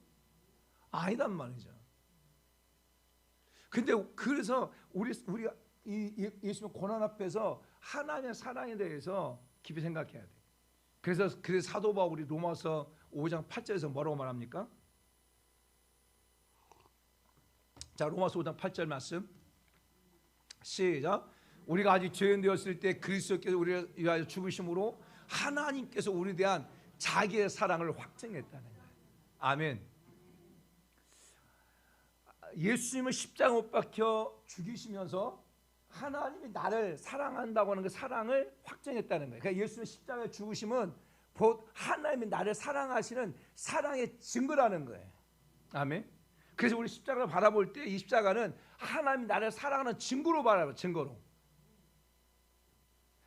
S2: 아니단 말이죠. 근데 그래서 우리가 이 예수님의 고난 앞에서 하나님의 사랑에 대해서 깊이 생각해야 돼. 그래서 사도 바울이 로마서 5장 8절에서 뭐라고 말합니까? 자, 로마서 5장 8절 말씀 시작. 우리가 아직 죄인 되었을 때 그리스도께서 우리를 위하여 죽으심으로 하나님께서 우리에 대한 자기의 사랑을 확증했다는 거예요. 아멘. 예수님을 십자가 못 박혀 죽이시면서 하나님이 나를 사랑한다고 하는 그 사랑을 확정했다는 거예요. 그러니까 예수의 십자가의 죽으심은 하나님이 나를 사랑하시는 사랑의 증거라는 거예요. 아멘. 그래서 우리 십자가를 바라볼 때 이 십자가는 하나님이 나를 사랑하는 증거로 바라봐요. 증거로.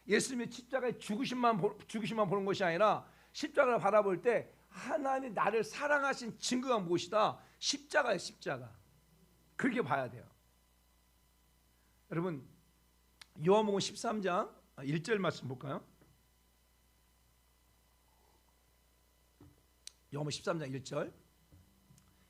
S2: 예수님의 십자가의 죽으심만 보는 것이 아니라 십자가를 바라볼 때 하나님이 나를 사랑하신 증거가 무엇이다? 십자가예요. 십자가. 그렇게 봐야 돼요. 여러분 요한복음 13장 1절 말씀 볼까요? 요한복음 13장 1절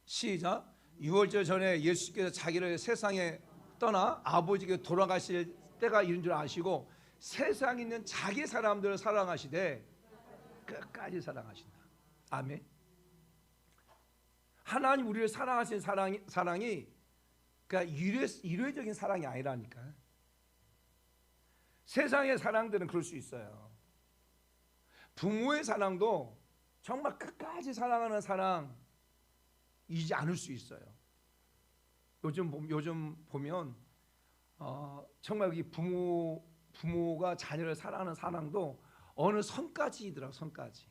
S2: 시작. 유월절 전에 예수께서 자기를 세상에 떠나 아버지께 돌아가실 때가 이른 줄 아시고 세상에 있는 자기 사람들을 사랑하시되 끝까지 사랑하신다. 아멘. 하나님 우리를 사랑하신 사랑이 그러니까 일회적인 사랑이 아니라니까요. 세상의 사랑들은 그럴 수 있어요. 부모의 사랑도 정말 끝까지 사랑하는 사랑이지 않을 수 있어요. 요즘 보면 정말 이 부모가 자녀를 사랑하는 사랑도 어느 선까지더라. 선까지.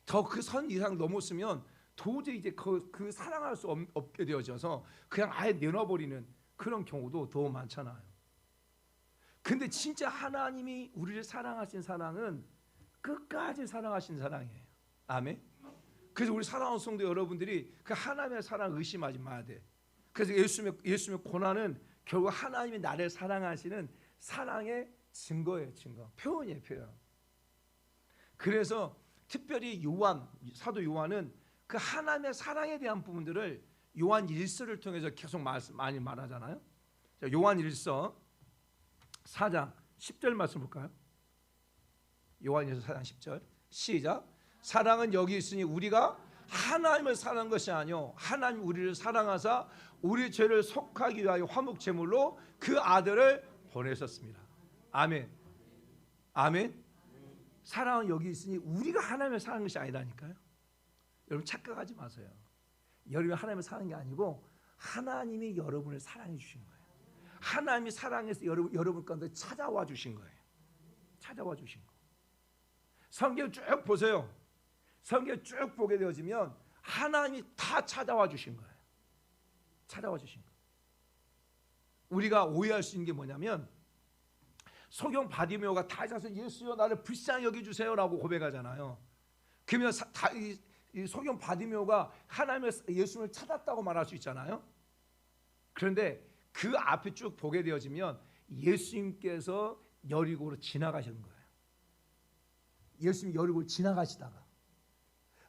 S2: 더 그 선 이상 넘었으면 도저히 이제 그 사랑할 수 없게 되어져서 그냥 아예 내놔버리는 그런 경우도 더 많잖아요. 근데 진짜 하나님이 우리를 사랑하신 사랑은 끝까지 사랑하신 사랑이에요. 아멘. 그래서 우리 사랑하는 성도 여러분들이 그 하나님의 사랑 의심하지 마야 돼. 그래서 예수님의 고난은 결국 하나님이 나를 사랑하시는 사랑의 증거예요. 증거. 표현이에요. 표현. 그래서 특별히 사도 요한은 그 하나님의 사랑에 대한 부분들을 요한 1서를 통해서 계속 많이 말하잖아요. 자, 요한 1서 4장 10절 말씀 볼까요? 요한 1서 4장 10절 시작. 사랑은 여기 있으니 우리가 하나님을 사랑한 것이 아니요 하나님 우리를 사랑하사 우리 죄를 속하기 위하여 화목 제물로 그 아들을 보내셨습니다. 아멘. 아멘. 사랑은 여기 있으니 우리가 하나님을 사랑한 것이 아니라니까요. 여러분 착각하지 마세요. 여러분이 하나님을 사랑한 게 아니고 하나님이 여러분을 사랑해 주신 거예요. 하나님이 사랑해서 여러분 가운데 찾아와 주신 거예요. 찾아와 주신 거. 성경 쭉 보세요. 성경 쭉 보게 되어지면 하나님이 다 찾아와 주신 거예요. 찾아와 주신 거. 우리가 오해할 수 있는 게 뭐냐면 소경 바디메오가 다 자서 예수여 나를 불쌍히 여겨주세요라고 고백하잖아요. 그러면 이 소경 바디메오가 하나님의 예수님을 찾았다고 말할 수 있잖아요. 그런데 그 앞에 쭉 보게 되어지면 예수님께서 여리고로 지나가시는 거예요. 예수님이 여리고를 지나가시다가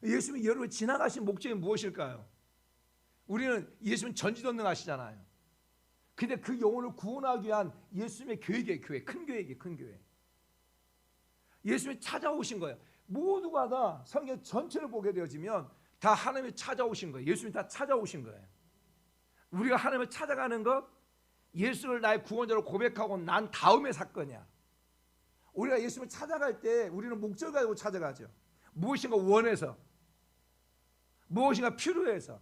S2: 예수님이 여리고를 지나가신 목적이 무엇일까요? 우리는 예수님 전지전능하시잖아요. 근데 그 영혼을 구원하기 위한 예수님의 교회에 교회, 큰 교회에 큰 교회. 예수님이 찾아오신 거예요. 모두가 다 성경 전체를 보게 되어지면 다 하나님이 찾아오신 거예요. 예수님이 다 찾아오신 거예요. 우리가 하나님을 찾아가는 것, 예수를 나의 구원자로 고백하고 난 다음의 사건이야. 우리가 예수님을 찾아갈 때 우리는 목적을 가지고 찾아가죠. 무엇인가 원해서, 무엇인가 필요해서.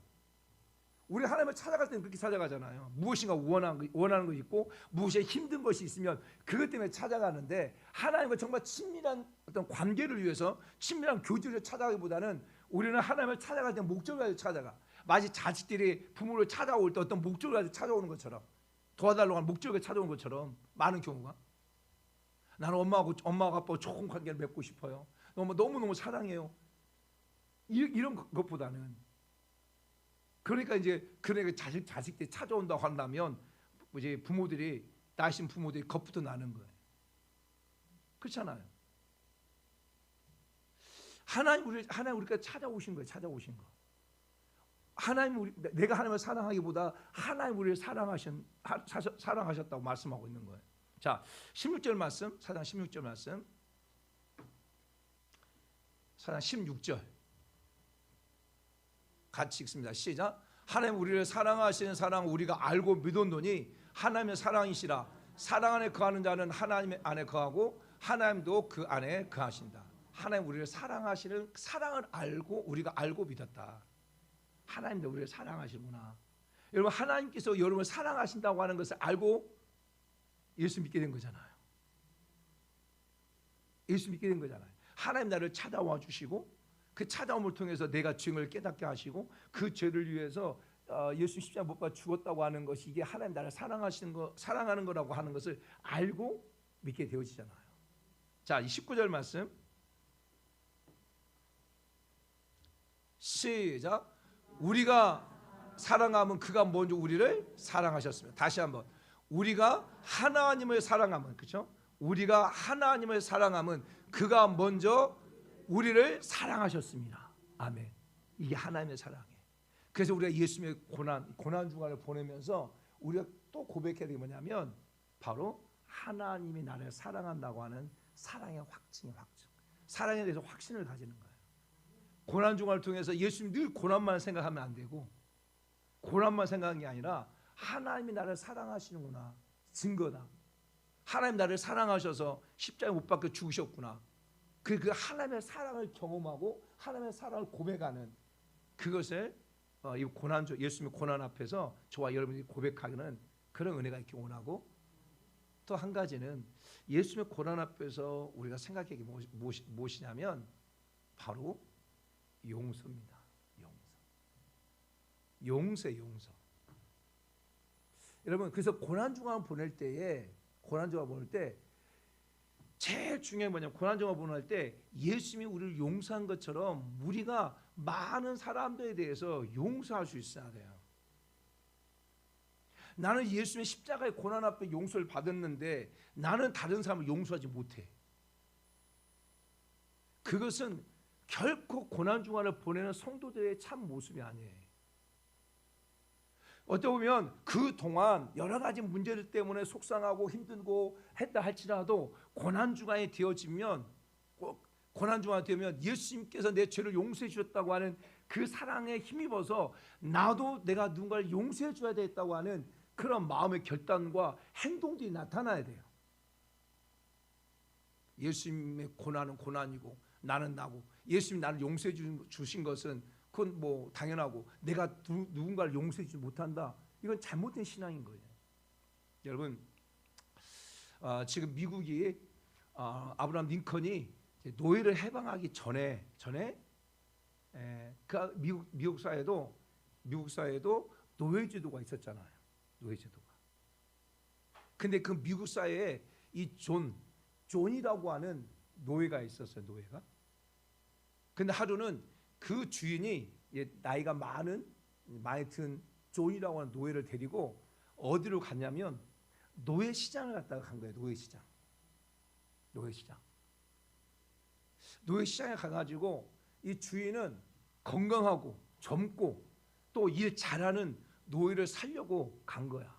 S2: 우리 하나님을 찾아갈 때는 그렇게 찾아가잖아요. 무엇인가 원하는 거 있고 무엇이 힘든 것이 있으면 그것 때문에 찾아가는데 하나님과 정말 친밀한 어떤 관계를 위해서 친밀한 교제를 찾아가기보다는 우리는 하나님을 찾아갈 때 목적을 가지고 찾아가. 마치 자식들이 부모를 찾아올 때 어떤 목적을 가지고 찾아오는 것처럼 도와달라고 하는 목적을 찾아오는 것처럼 많은 경우가 나는 엄마하고 아빠하고 좋은 관계를 맺고 싶어요. 너무너무 사랑해요. 이런 것보다는 그러니까 자식들이 찾아온다고 한다면 이제 부모들이 낳으신 부모들이 겁부터 나는 거예요. 그렇잖아요. 하나님 우리가 찾아오신 거예요. 찾아오신 거. 내가 하나님을 사랑하기보다 하나님 우리를 사랑하셨다고 말씀하고 있는 거예요. 자, 16절 말씀, 4장 16절 말씀. 4장 16절. 같이 읽습니다. 시작. 하나님 우리를 사랑하시는 사랑 우리가 알고 믿었노니 하나님의 사랑이시라. 사랑 안에 거하는 자는 하나님 안에 거하고 하나님도 그 안에 거하신다. 하나님 우리를 사랑하시는 사랑을 우리가 알고 믿었다. 하나님도 우리를 사랑하시구나. 여러분 하나님께서 여러분을 사랑하신다고 하는 것을 알고 예수 믿게 된 거잖아요. 예수 믿게 된 거잖아요. 하나님 나를 찾아와 주시고 그 찾아옴을 통해서 내가 죄를 깨닫게 하시고 그 죄를 위해서 예수 십자가 못 박아 죽었다고 하는 것이 이게 하나님 나를 사랑하는 거라고 하는 것을 알고 믿게 되어지잖아요. 자, 이 19절 말씀 시작. 우리가 사랑하면 그가 먼저 우리를 사랑하셨습니다. 다시 한번. 우리가 하나님을 사랑하면, 그렇죠? 우리가 하나님을 사랑하면 그가 먼저 우리를 사랑하셨습니다. 아멘. 이게 하나님의 사랑이에요. 그래서 우리가 예수님의 고난 주간을 보내면서 우리가 또 고백해야 되는 게 뭐냐면 바로 하나님이 나를 사랑한다고 하는 사랑의 확증. 사랑에 대해서 확신을 가지는 거예요. 고난 주간을 통해서 예수님 늘 고난만 생각하면 안 되고 고난만 생각하는 게 아니라 하나님이 나를 사랑하시는구나 증거다. 하나님 나를 사랑하셔서 십자가에 못 박혀 죽으셨구나. 그 하나님의 사랑을 경험하고 하나님의 사랑을 고백하는 그것을 이 고난주 예수님의 고난 앞에서 저와 여러분이 고백하기는 그런 은혜가 있기 원하고 또 한 가지는 예수님의 고난 앞에서 우리가 생각하기 무엇이냐면 바로 용서입니다. 용서. 여러분 그래서 고난 주간 보낼 때 제일 중요한 게 뭐냐면 고난 주간 보낼 때 예수님이 우리를 용서한 것처럼 우리가 많은 사람들에 대해서 용서할 수 있어야 돼요. 나는 예수님의 십자가의 고난 앞에 용서를 받았는데 나는 다른 사람을 용서하지 못해. 그것은 결코 고난 주간을 보내는 성도들의 참 모습이 아니에요. 어떻게 보면 그동안 여러 가지 문제들 때문에 속상하고 힘들고 했다 할지라도 고난 주간이 되어지면 예수님께서 내 죄를 용서해 주셨다고 하는 그 사랑에 힘입어서 나도 내가 누군가를 용서해 줘야 되겠다고 하는 그런 마음의 결단과 행동들이 나타나야 돼요. 예수님의 고난은 고난이고 나는 나고 예수님이 나를 용서해 주신 것은 그건 뭐 당연하고 내가 누군가를 용서해 주지 못한다. 이건 잘못된 신앙인 거예요. 여러분 지금 미국이 아브라함 링컨이 노예를 해방하기 전에 그 미국 사회에도 노예제도가 있었잖아요. 노예제도가. 근데 그 미국 사회에 이 존이라고 하는 노예가 있었어요. 노예가. 근데 하루는 그 주인이 나이가 많이 든 존이라고 하는 노예를 데리고 어디로 갔냐면 노예 시장을 갔다가 간 거예요. 노예 시장에 가가지고 이 주인은 건강하고 젊고 또 일 잘하는 노예를 살려고 간 거야.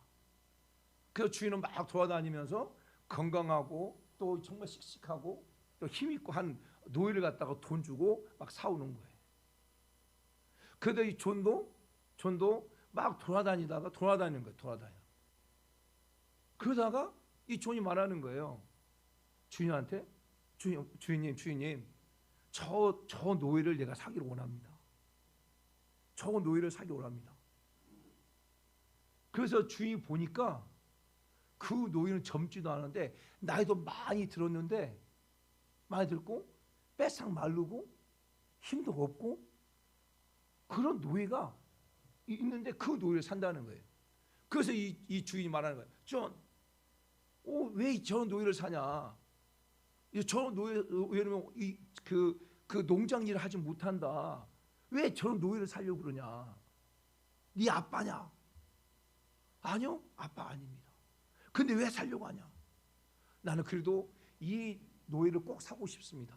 S2: 그래서 주인은 막 돌아다니면서 건강하고 또 정말 씩씩하고 또 힘있고 한 노예를 갖다가 돈 주고 막 사오는 거예요. 그래도 이 존도 막 돌아다니는 거예요. 그러다가 이 존이 말하는 거예요. 주인한테 주인님 저 노예를 내가 사기를 원합니다. 그래서 주인이 보니까 그 노예는 젊지도 않은데 나이도 많이 들고 빼싹 마르고 힘도 없고 그런 노예가 있는데 그 노예를 산다는 거예요. 그래서 이 주인이 말하는 거예요. 존, 왜 저런 노예를 사냐? 저런 노예면 그 농장 일을 하지 못한다. 왜 저런 노예를 살려고 그러냐? 네 아빠냐? 아니요, 아빠 아닙니다. 근데 왜 살려고 하냐? 나는 그래도 이 노예를 꼭 사고 싶습니다.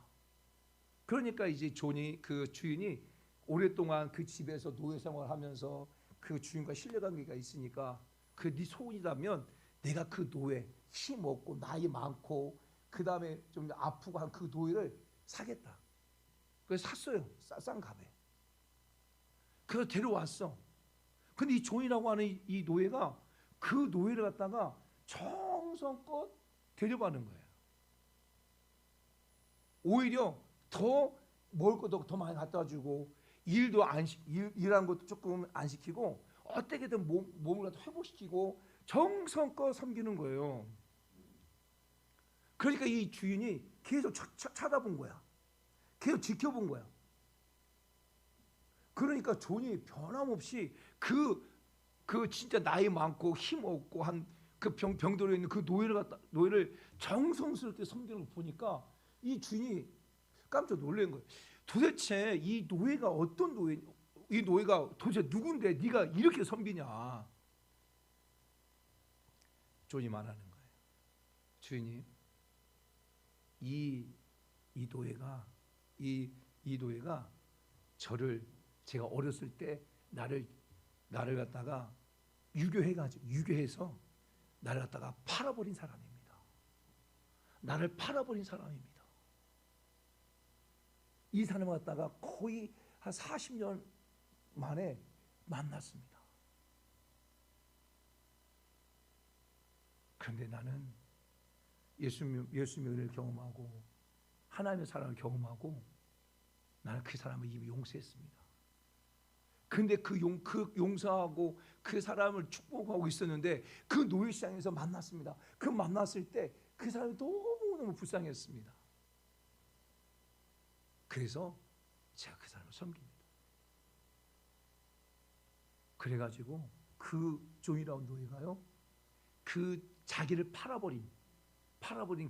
S2: 그러니까 이제 그 주인이 오랫동안 그 집에서 노예 생활하면서 그 주인과 신뢰관계가 있으니까 네 소원이라면 내가 그 노예 힘 없고 나이 많고 그 다음에 좀 아프고 한 그 노예를 사겠다. 그래서 샀어요. 싼 값에. 그래서 데려왔어. 근데 이 존이라고 하는 이 노예가 그 노예를 갖다가 정성껏 데려가는 거예요. 오히려 더 먹을 것도 더 많이 갖다 주고 일한 것도 조금 안 시키고 어떻게든 몸을 갖다 회복시키고 정성껏 섬기는 거예요. 그러니까 이 주인이 계속 쳐다본 거야. 계속 지켜본 거야. 그러니까 존이 변함없이 그 진짜 나이 많고 힘 없고 한 그 병들어 있는 그 노예를 정성스럽게 섬기는 걸 보니까 이 주인이 깜짝 놀란 거예요. 도대체 이 노예가 어떤 노예? 이 노예가 도대체 누군데 네가 이렇게 섬기냐? 존이 말하는 거예요. 주인님, 이 노예가 저를 제가 어렸을 때 나를 갖다가 유교해서 나를 갖다가 팔아버린 사람입니다. 나를 팔아버린 사람입니다. 이 사람을 갖다가 거의 한 40년 만에 만났습니다. 그런데 나는 예수님의 은혜를 경험하고 하나님의 사랑을 경험하고 나는 그 사람을 이미 용서했습니다. 근데 그 용서하고 그 사람을 축복하고 있었는데 그 노예시장에서 만났습니다. 그 만났을 때 그 사람이 너무너무 불쌍했습니다. 그래서 제가 그 사람을 섬깁니다. 그래가지고 그 존이라는 노예가요, 그 자기를 팔아버린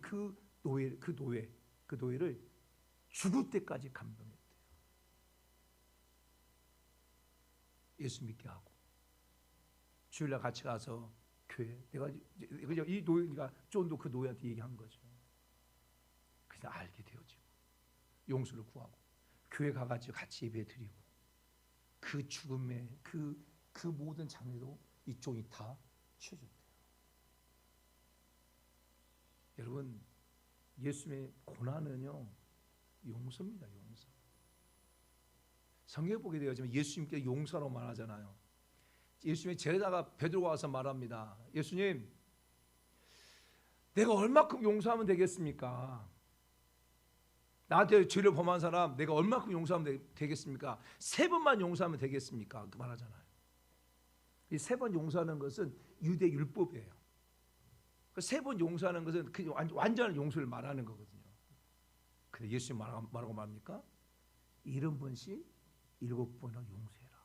S2: 그 노예를 죽을 때까지 감동했대요. 예수 믿게 하고 주일날 같이 가서 교회 내가 이 노예가 존도 그 노예한테 얘기한 거죠. 그래서 알게 되어지고 용서를 구하고 교회 가가지고 같이 예배 드리고 그 죽음의 그 모든 장례도 이 존이 다 치워줬대요. 여러분, 예수님의 고난은요 용서입니다. 용서. 성경에 보게 되어지면 예수님께 용서라고 말하잖아요. 예수님의 제자가 베드로가 와서 말합니다. 예수님, 내가 얼마큼 용서하면 되겠습니까? 나한테 죄를 범한 사람 내가 얼마큼 용서하면 되겠습니까? 3번만 용서하면 되겠습니까? 그 말하잖아요. 이 3번 용서하는 것은 유대 율법이에요. 그 3번 용서하는 것은 그 완전한 용서를 말하는 거거든요. 근데 예수님 뭐라고 말합니까? 70번씩 7번을 용서해라.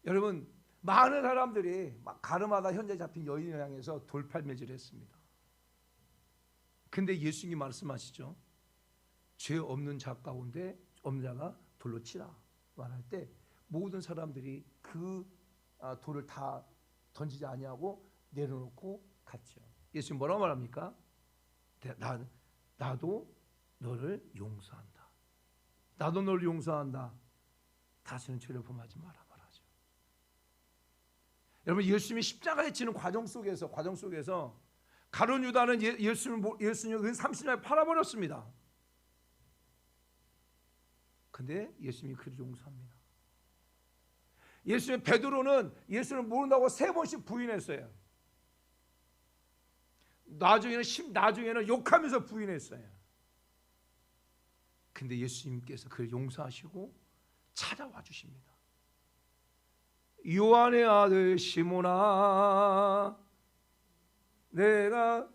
S2: 여러분, 많은 사람들이 막 가늠하다 현재 잡힌 여인을 향해서 돌팔매질을 했습니다. 근데 예수님이 말씀하시죠. 죄 없는 자 가운데 없는 자가 돌로 치라 말할 때 모든 사람들이 그 돌을 다 던지지 아니하고 내려놓고 갔죠. 예수님 뭐라고 말합니까? 나도 너를 용서한다. 나도 너를 용서한다. 다시는 죄를 범하지 마라 말하죠. 여러분, 예수님이 십자가에 지는 과정 속에서 가룟 유다는 예수님을 은 30년에 팔아버렸습니다. 근데 예수님이 그를 용서합니다. 예수님 베드로는 예수를 모른다고 3번씩 부인했어요. 나중에는 욕하면서 부인했어요. 근데 예수님께서 그를 용서하시고 찾아와 주십니다. 요한의 아들 시몬아, 내가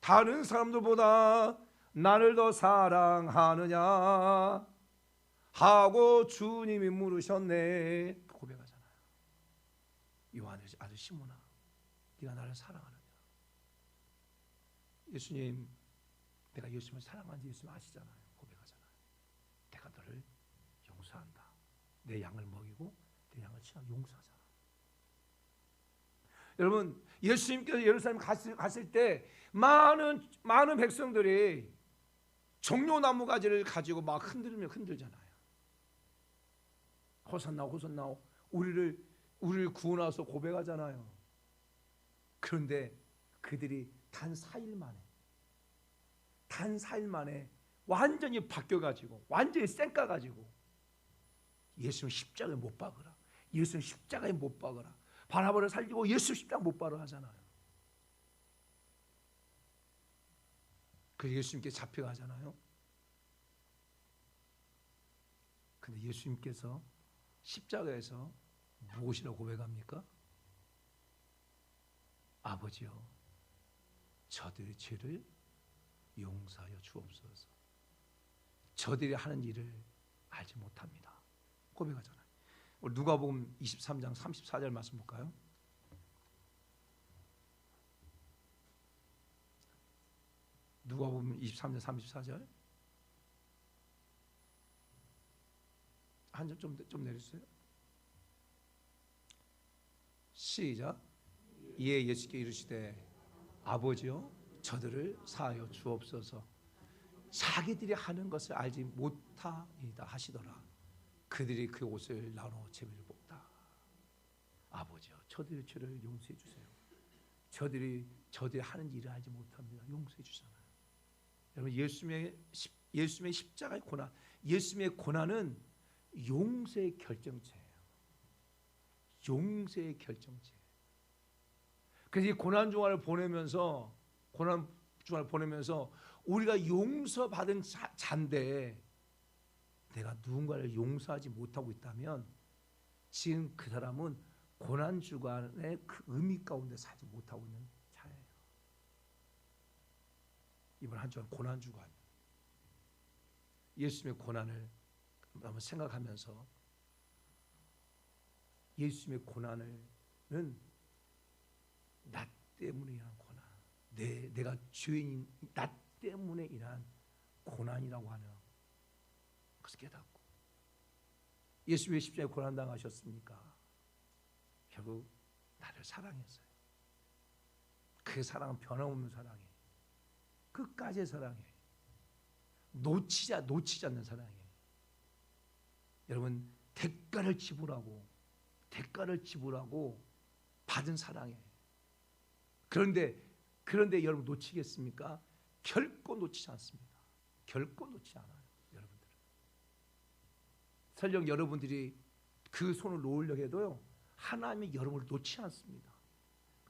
S2: 다른 사람들보다 나를 더 사랑하느냐 하고 주님이 물으셨네. 고백하잖아요. 요한의 아들 시몬아, 네가 나를 사랑하느냐? 예수님, 내가 예수님을 사랑하는지 예수님 아시잖아요. 고백하잖아요. 내가 너를 용서한다. 내 양을 먹이고 내 양을 치워 용서하잖아. 여러분, 예수님께서 예루살렘 갔을 때 많은 백성들이 종려나무 가지를 가지고 막 흔들잖아요. 호산나 호산나, 우리를 구원하소 고백하잖아요. 그런데 그들이 단 4일 만에 완전히 바뀌어가지고 완전히 쌩까가지고 예수는 십자가에 못 박으라. 예수는 십자가에 못 박으라. 바나바를 살리고 예수 십자가 못 박으라 하잖아요. 그 예수님께 잡혀가잖아요. 근데 예수님께서 십자가에서 무엇이라고 고백합니까? 아버지요, 저들의 죄를 용서하여 주옵소서. 저들이 하는 일을 알지 못합니다. 고백하잖아요. 우리 누가복음 23장 34절 말씀 볼까요? 누가복음 23장 34절. 한 점 좀 내려주세요. 시작. 이에 예수께 이르시되 아버지여 저들을 사하여 주옵소서. 자기들이 하는 것을 알지 못하이다 하시더라. 그들이 그 옷을 나눠 제비를 뽑다. 아버지여 저들의 죄를 용서해 주세요. 저들이 하는 일을 알지 못합니다. 용서해 주잖아요. 여러분 예수님의 십자가의 고난, 예수님의 고난은 용서의 결정체예요. 용서의 결정체. 그래서 이 고난 중간을 보내면서 우리가 용서받은 자인데 내가 누군가를 용서하지 못하고 있다면 지금 그 사람은 고난 주간의 그 의미 가운데 살지 못하고 있는 자예요. 이번 한 주간 고난 주간, 예수님의 고난을 한번 생각하면서 예수님의 고난은 나 때문에 인한 고난, 내가 죄인인 나 때문에 인한 고난이라고 하는 것을 깨닫고, 예수님의 십자가에 고난 당하셨습니까? 결국 나를 사랑했어요. 그 사랑은 변함없는 사랑이에요. 끝까지의 사랑이에요. 놓치지 않는 사랑이에요. 여러분 대가를 지불하고 받은 사랑이에요. 그런데 여러분 놓치겠습니까? 결코 놓치지 않습니다. 결코 놓치지 않아요. 여러분들. 설령 여러분들이 그 손을 놓으려고 해도요, 하나님이 여러분을 놓지 않습니다.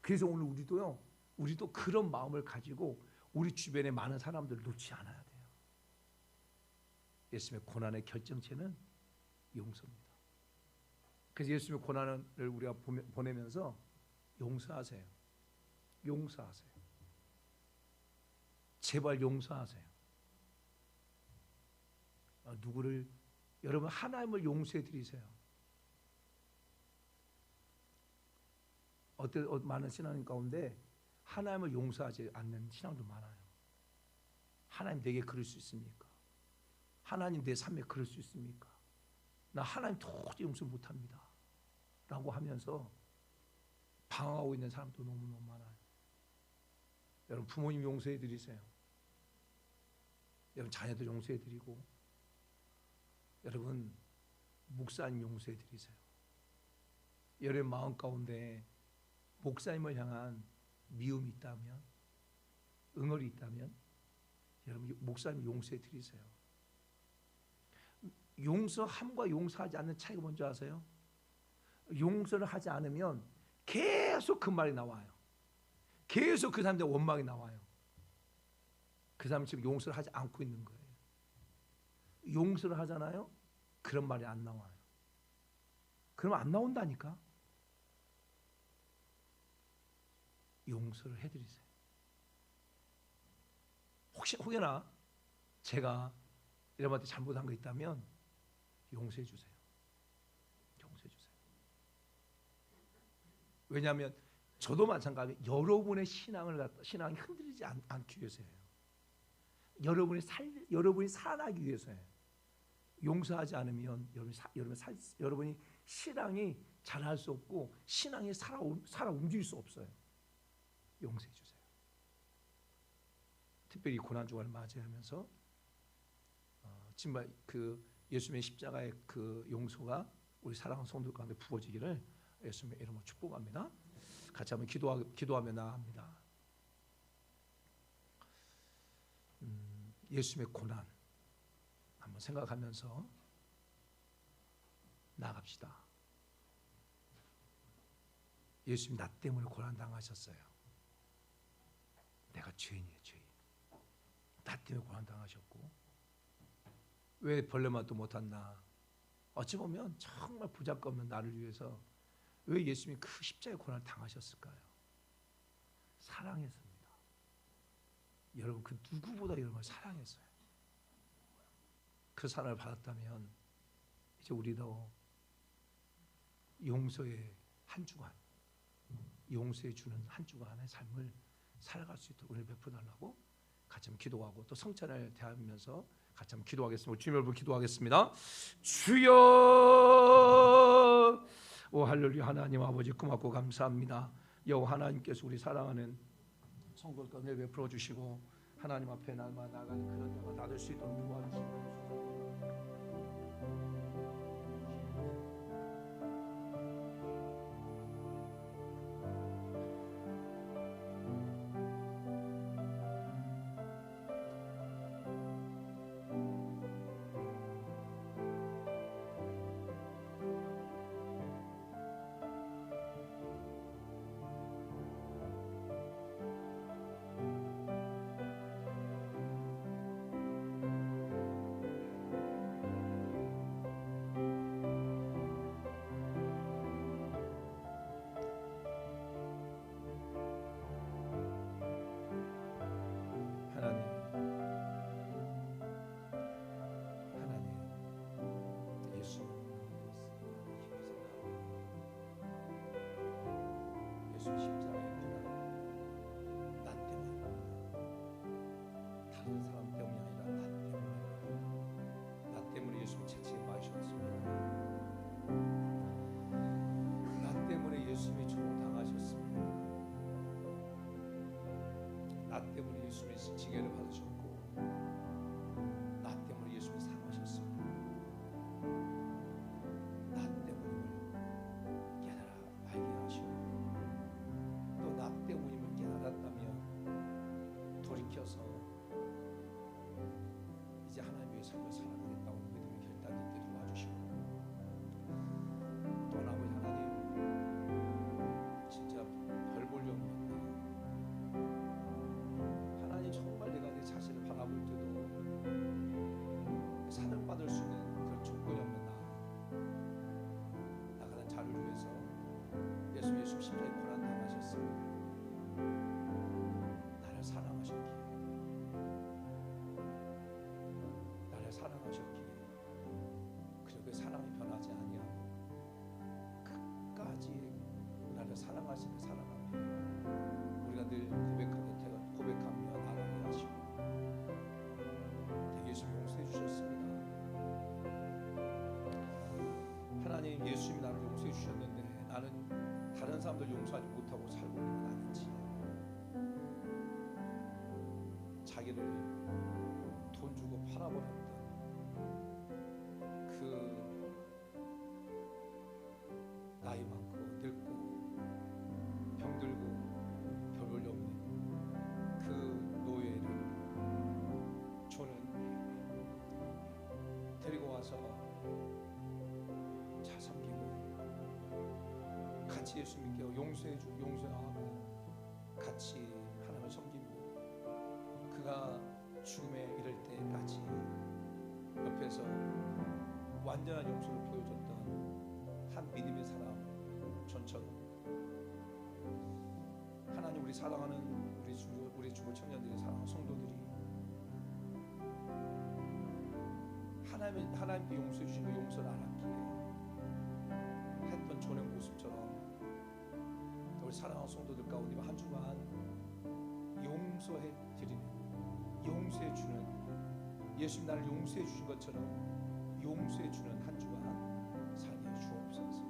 S2: 그래서 오늘 우리도 그런 마음을 가지고 우리 주변의 많은 사람들을 놓지 않아야 돼요. 예수님의 고난의 결정체는 용서입니다. 그래서 예수님의 고난을 우리가 보내면서 용서하세요. 용서하세요. 제발 용서하세요. 여러분 하나님을 용서해 드리세요. 많은 신앙인 가운데 하나님을 용서하지 않는 신앙도 많아요. 하나님 내게 그럴 수 있습니까? 하나님 내 삶에 그럴 수 있습니까? 나 하나님 도저히 용서 못합니다 라고 하면서 방황하고 있는 사람도 너무너무 많아요. 여러분 부모님 용서해 드리세요. 여러분 자녀들 용서해 드리고, 여러분 목사님 용서해 드리세요. 여러분 마음 가운데 목사님을 향한 미움이 있다면, 응어리 있다면 여러분 목사님 용서해 드리세요. 용서함과 용서하지 않는 차이가 뭔지 아세요? 용서를 하지 않으면 계속 그 말이 나와요. 계속 그 사람들의 원망이 나와요. 그 사람은 지금 용서를 하지 않고 있는 거예요. 용서를 하잖아요? 그런 말이 안 나와요. 그러면 안 나온다니까. 용서를 해드리세요. 혹여나 제가 여러분한테 잘못한 거 있다면 용서해 주세요. 용서해 주세요. 왜냐하면 저도 마찬가지. 여러분의 신앙이 흔들리지 않기 위해서예요. 여러분이 살아나기 위해서예요. 용서하지 않으면 여러분이 신앙이 자랄 수 없고 신앙이 살아 움직일 수 없어요. 용서해 주세요. 특별히 고난 주간을 맞이하면서 정말 그 예수님의 십자가의 그 용서가 우리 사랑하는 성도들 가운데 부어지기를 예수님의 이름으로 축복합니다. 같이 한번 기도하며 나아갑니다. 예수님의 고난 한번 생각하면서 나아갑시다. 예수님 나 때문에 고난 당하셨어요. 내가 죄인이에요, 죄인. 나 때문에 고난 당하셨고, 왜 벌레맛도 못한다. 어찌 보면 정말 부잡없는 나를 위해서 왜 예수님이 그 십자가의 고난을 당하셨을까요? 사랑했습니다. 여러분 그 누구보다 여러분을 사랑했어요. 그 사랑을 받았다면 이제 우리도 용서의 한 주간, 용서해 주는 한 주간의 삶을 살아갈 수 있도록 은혜 베풀어 달라고 같이 한번 기도하고 또 성찬을 대하면서 같이 한번 기도하겠습니다. 주님 여러분 기도하겠습니다. 주여, 오 할렐루야. 하나님 아버지 고맙고 감사합니다. 여호와 하나님께서 우리 사랑하는 성도들과 은혜 베풀어 주시고 하나님 앞에 날마다 나가는 그런 자가 나될 수 있도록 도와주시고 예수 십자가의 고난 나 때문입니다. 다른 사람 때문이 아니라 나 때문에 예수님 채찍에 맞으셨습니다. 나 때문에 예수님이 조롱당하셨습니다. 나 때문에 예수님이 징계를 받으셨고 나 때문에 예수님이 상하셨습니다. 나 때문임을 깨달아 알게 하시고 또 나 때문임을 깨달았다면 돌이켜서 이제 하나님의 삶을 살아가겠다고 믿음의 결단을 때 도와주시고 또 아버지 하나님 진짜 별 볼 일 없는 하나님 정말 내가 내 자신을 바라볼 때도 사랑받을 수 있는 그런 조건이 없는 나가는 자를 위해서 예수 십자가에 고난 당하셨습니다. 나를 사랑하셨기에 그리고 그 사랑이 변하지 아니하고 끝까지 나를 사랑하시는 사랑하며 우리가 늘 고백하며 나가게 하시고 예수님 용서해 주셨습니다. 하나님 예수님이 나를 용서해 주셨는데 나는 다른 사람들 용서하지 못하고 살고 있는 건 아닌지 자기를 돈 주고 팔아버렸던 그 나이 많고 늙고 병들고 별 볼일 없는 그 노예를 저는 데리고 와서 잘 섬기고 같이 예수 믿게 용서해주고 용서하고 같이 하나님을 섬기고 그가 죽음에 이를 때까지 옆에서 완전한 용서를 보여줬던 한 믿음의 사람 전처럼 하나님 우리 사랑하는 우리 주보 청년들이 사랑하는 성도들이 하나님께 용서해 주신 그 용서를 알았기에 했던 전의 모습처럼 우리 사랑하는 성도들 가운데 한 주간 용서해 드리는 용서해 주는 예수님 나를 용서해 주신 것처럼 용서해 주는 한 주간 살게 주옵소서.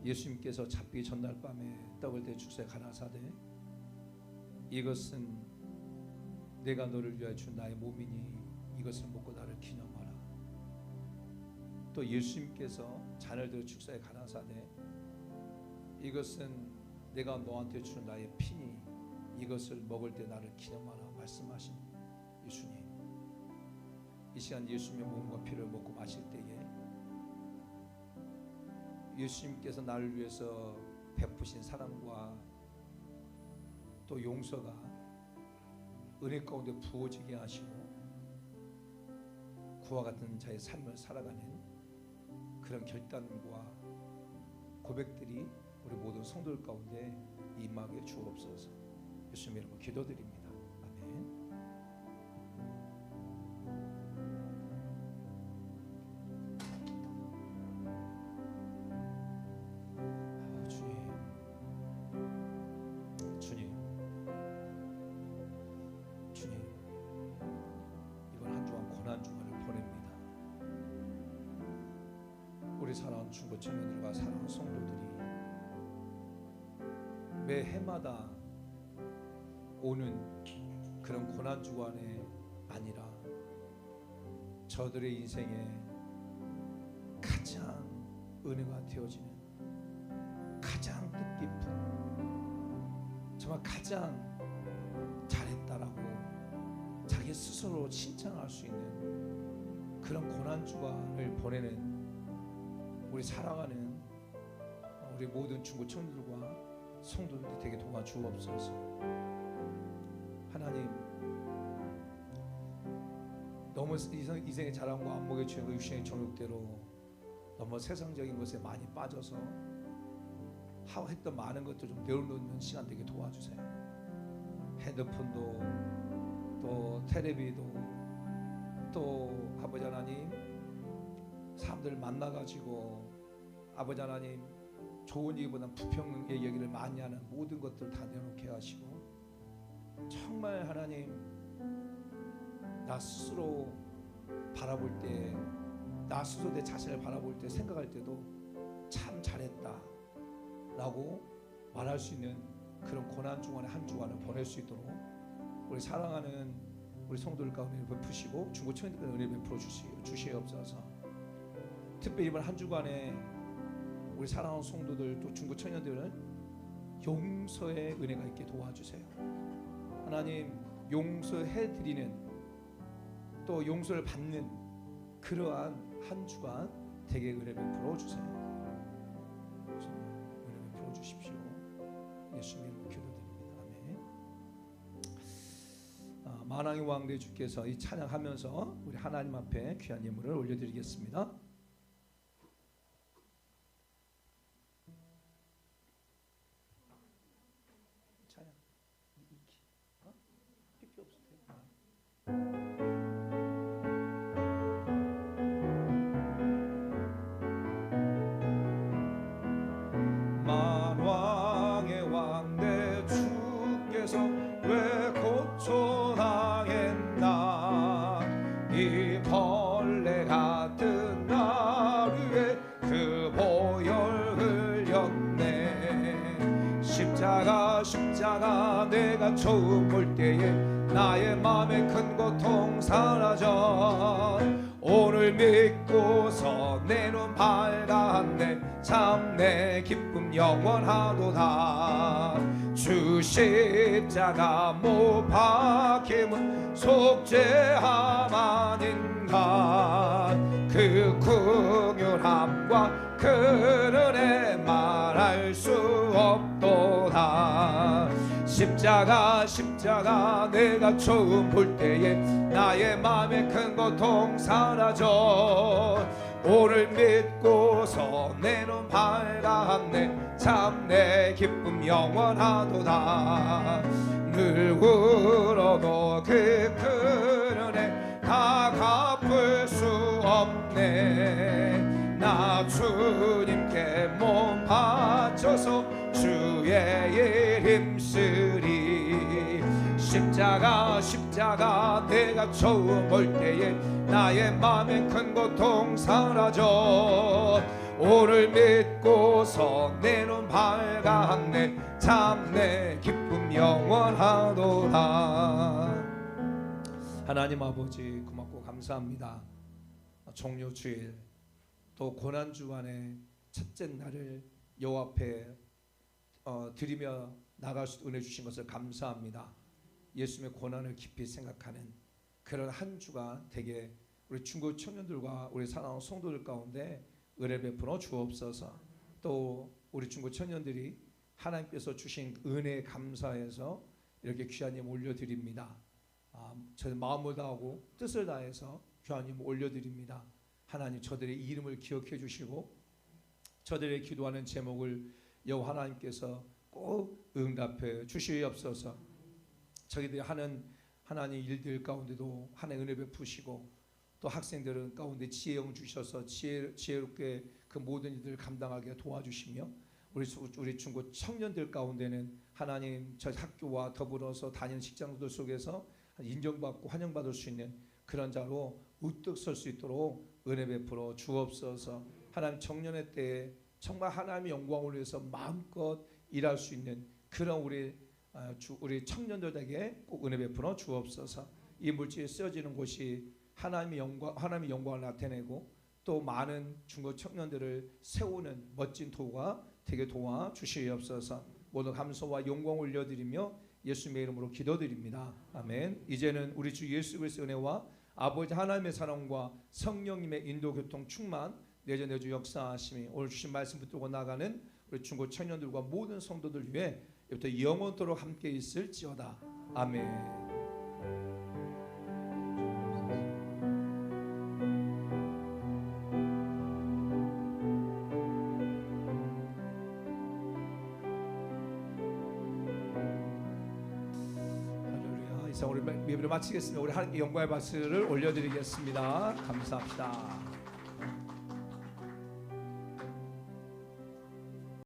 S2: 예수님께서 잡기 전날 밤에 떡을 대 주사 가라사대 이것은 내가 너를 위하여 준 나의 몸이니 이것을 먹고 나를 기념하라. 또 예수님께서 잔을 들어 축사에 가라사대 이것은 내가 너한테 준 나의 피니 이것을 먹을 때 나를 기념하라 말씀하신 예수님. 이 시간 예수님의 몸과 피를 먹고 마실 때에 예수님께서 나를 위해서 베푸신 사랑과 또 용서가 은혜 가운데 부어지게 하시고 그와 같은 자의 삶을 살아가는 그런 결단과 고백들이 우리 모든 성도들 가운데 임하게 주옵소서. 예수님 이름으로 기도드립니다. 아멘. 주님, 이번 한 주간 고난 주간을 보냅니다. 우리 사랑하는 중고 청년들과 사랑하는 성도들이 매 해마다 오는 그런 고난 주간이 아니라 저들의 인생에 가장 은혜가 되어지는, 가장 뜻깊은, 정말 가장 잘했다라고 자기 스스로 칭찬할 수 있는 그런 고난 주간을 보내는 우리 사랑하는 우리 모든 중고 청년들과 성도들이 되게 도와주옵소서. 하나님, 너무 이생의 자랑과 안목의 죄고 육신의 정욕대로 너무 세상적인 것에 많이 빠져서 했던 많은 것들 좀 내려놓는 시간 되게 도와주세요. 핸드폰도 또 텔레비도 또 아버지 하나님 사람들 만나가지고 아버지 하나님 좋은 얘기보다는 부평의 얘기를 많이 하는 모든 것들 다 내놓게 하시고 정말 하나님 나 스스로 바라볼 때, 나 스스로 내 자신을 바라볼 때 생각할 때도 참 잘했다 라고 말할 수 있는 그런 고난 주간의 한 주간을 보낼 수 있도록 우리 사랑하는 우리 성도들 가운데 베푸시고 중고 청년들께 은혜 베풀어 주시옵소서. 특별히 이번 한 주간에 우리 사랑하는 성도들 또 중고 청년들은 용서의 은혜가 있게 도와주세요. 하나님, 용서해 드리는 또 용서를 받는 그러한 한 주간 되게 은혜 베풀어 주세요. 은혜 베풀어 주십시오. 예수님 이름으로 기도드립니다. 아멘. 만왕의 왕대 주께서 이 찬양하면서 우리 하나님 앞에 귀한 예물을 올려드리겠습니다. 만왕의 왕대 주께서 왜 고초당했나, 이 벌레 같은 나루에 그 보혈 흘렸네. 십자가 내가 처음 볼 때에 나의 맘에 큰 고통 사라져. 오늘 믿고서 내 눈 밝았네. 참 내 기쁨 영원하도다. 주 십자가 못 박힘은 속죄함 아닌가. 그 긍휼함과 그 은혜 말할 수 없도다. 십자가 내가 처음 볼 때에 나의 맘에 큰 고통 사라져. 오늘 믿고서 내 눈 밝았네. 참 내 기쁨 영원하도다. 늘 울어도 그 큰 은혜 다 갚을 수 없네. 나 주님께 몸 바쳐서 주의 일 힘쓰리. 십자가 내가 처음 볼 때에 나의 맘에 큰 고통 사라져. 오늘 믿고서 내 눈 밝았네. 참 내 기쁨 영원하도다. 하나님 아버지 고맙고 감사합니다. 종료 주일 또 고난 주간의 첫째 날을 여호와 앞에 드리며 나갈 수 은혜 주신 것을 감사합니다. 예수님의 고난을 깊이 생각하는 그런 한 주가 되게 우리 중고 청년들과 우리 사랑하는 성도들 가운데 은혜 베풀어 주옵소서. 또 우리 중고 청년들이 하나님께서 주신 은혜에 감사해서 이렇게 귀한 예물 올려드립니다. 저는 마음을 다하고 뜻을 다해서 귀한 예물 올려드립니다. 하나님 저들의 이름을 기억해 주시고 저들의 기도하는 제목을 여호와 하나님께서 꼭 응답해 주시옵소서. 저희들이 하는 하나님 일들 가운데도 하나님 은혜 베푸시고 또 학생들은 가운데 지혜영 주셔서 지혜롭게 그 모든 일들을 감당하게 도와주시며 우리 중고 청년들 가운데는 하나님 저 학교와 더불어서 다니는 직장들 속에서 인정받고 환영받을 수 있는 그런 자로 우뚝 설 수 있도록 은혜 베풀어 주옵소서. 하나님 청년의 때에 정말 하나님의 영광을 위해서 마음껏 일할 수 있는 그런 우리 청년들에게 꼭 은혜 베풀어 주옵소서. 이 물질에 쓰여지는 곳이 하나님의 영광을 나타내고 또 많은 중고 청년들을 세우는 멋진 도가 되게 도와 주시옵소서. 모든 감사와 영광을 올려드리며 예수님의 이름으로 기도드립니다. 아멘. 이제는 우리 주 예수 그리스도의 은혜와 아버지 하나님의 사랑과 성령님의 인도 교통 충만 내주 역사하심이 오늘 주신 말씀 붙들고 나가는 우리 중고 청년들과 모든 성도들 위해 이부터 영원토록 함께 있을지어다. 아멘. 이상 우리 예배를 마치겠습니다. 우리 하나님께 영광의 박수를 올려드리겠습니다. 감사합니다.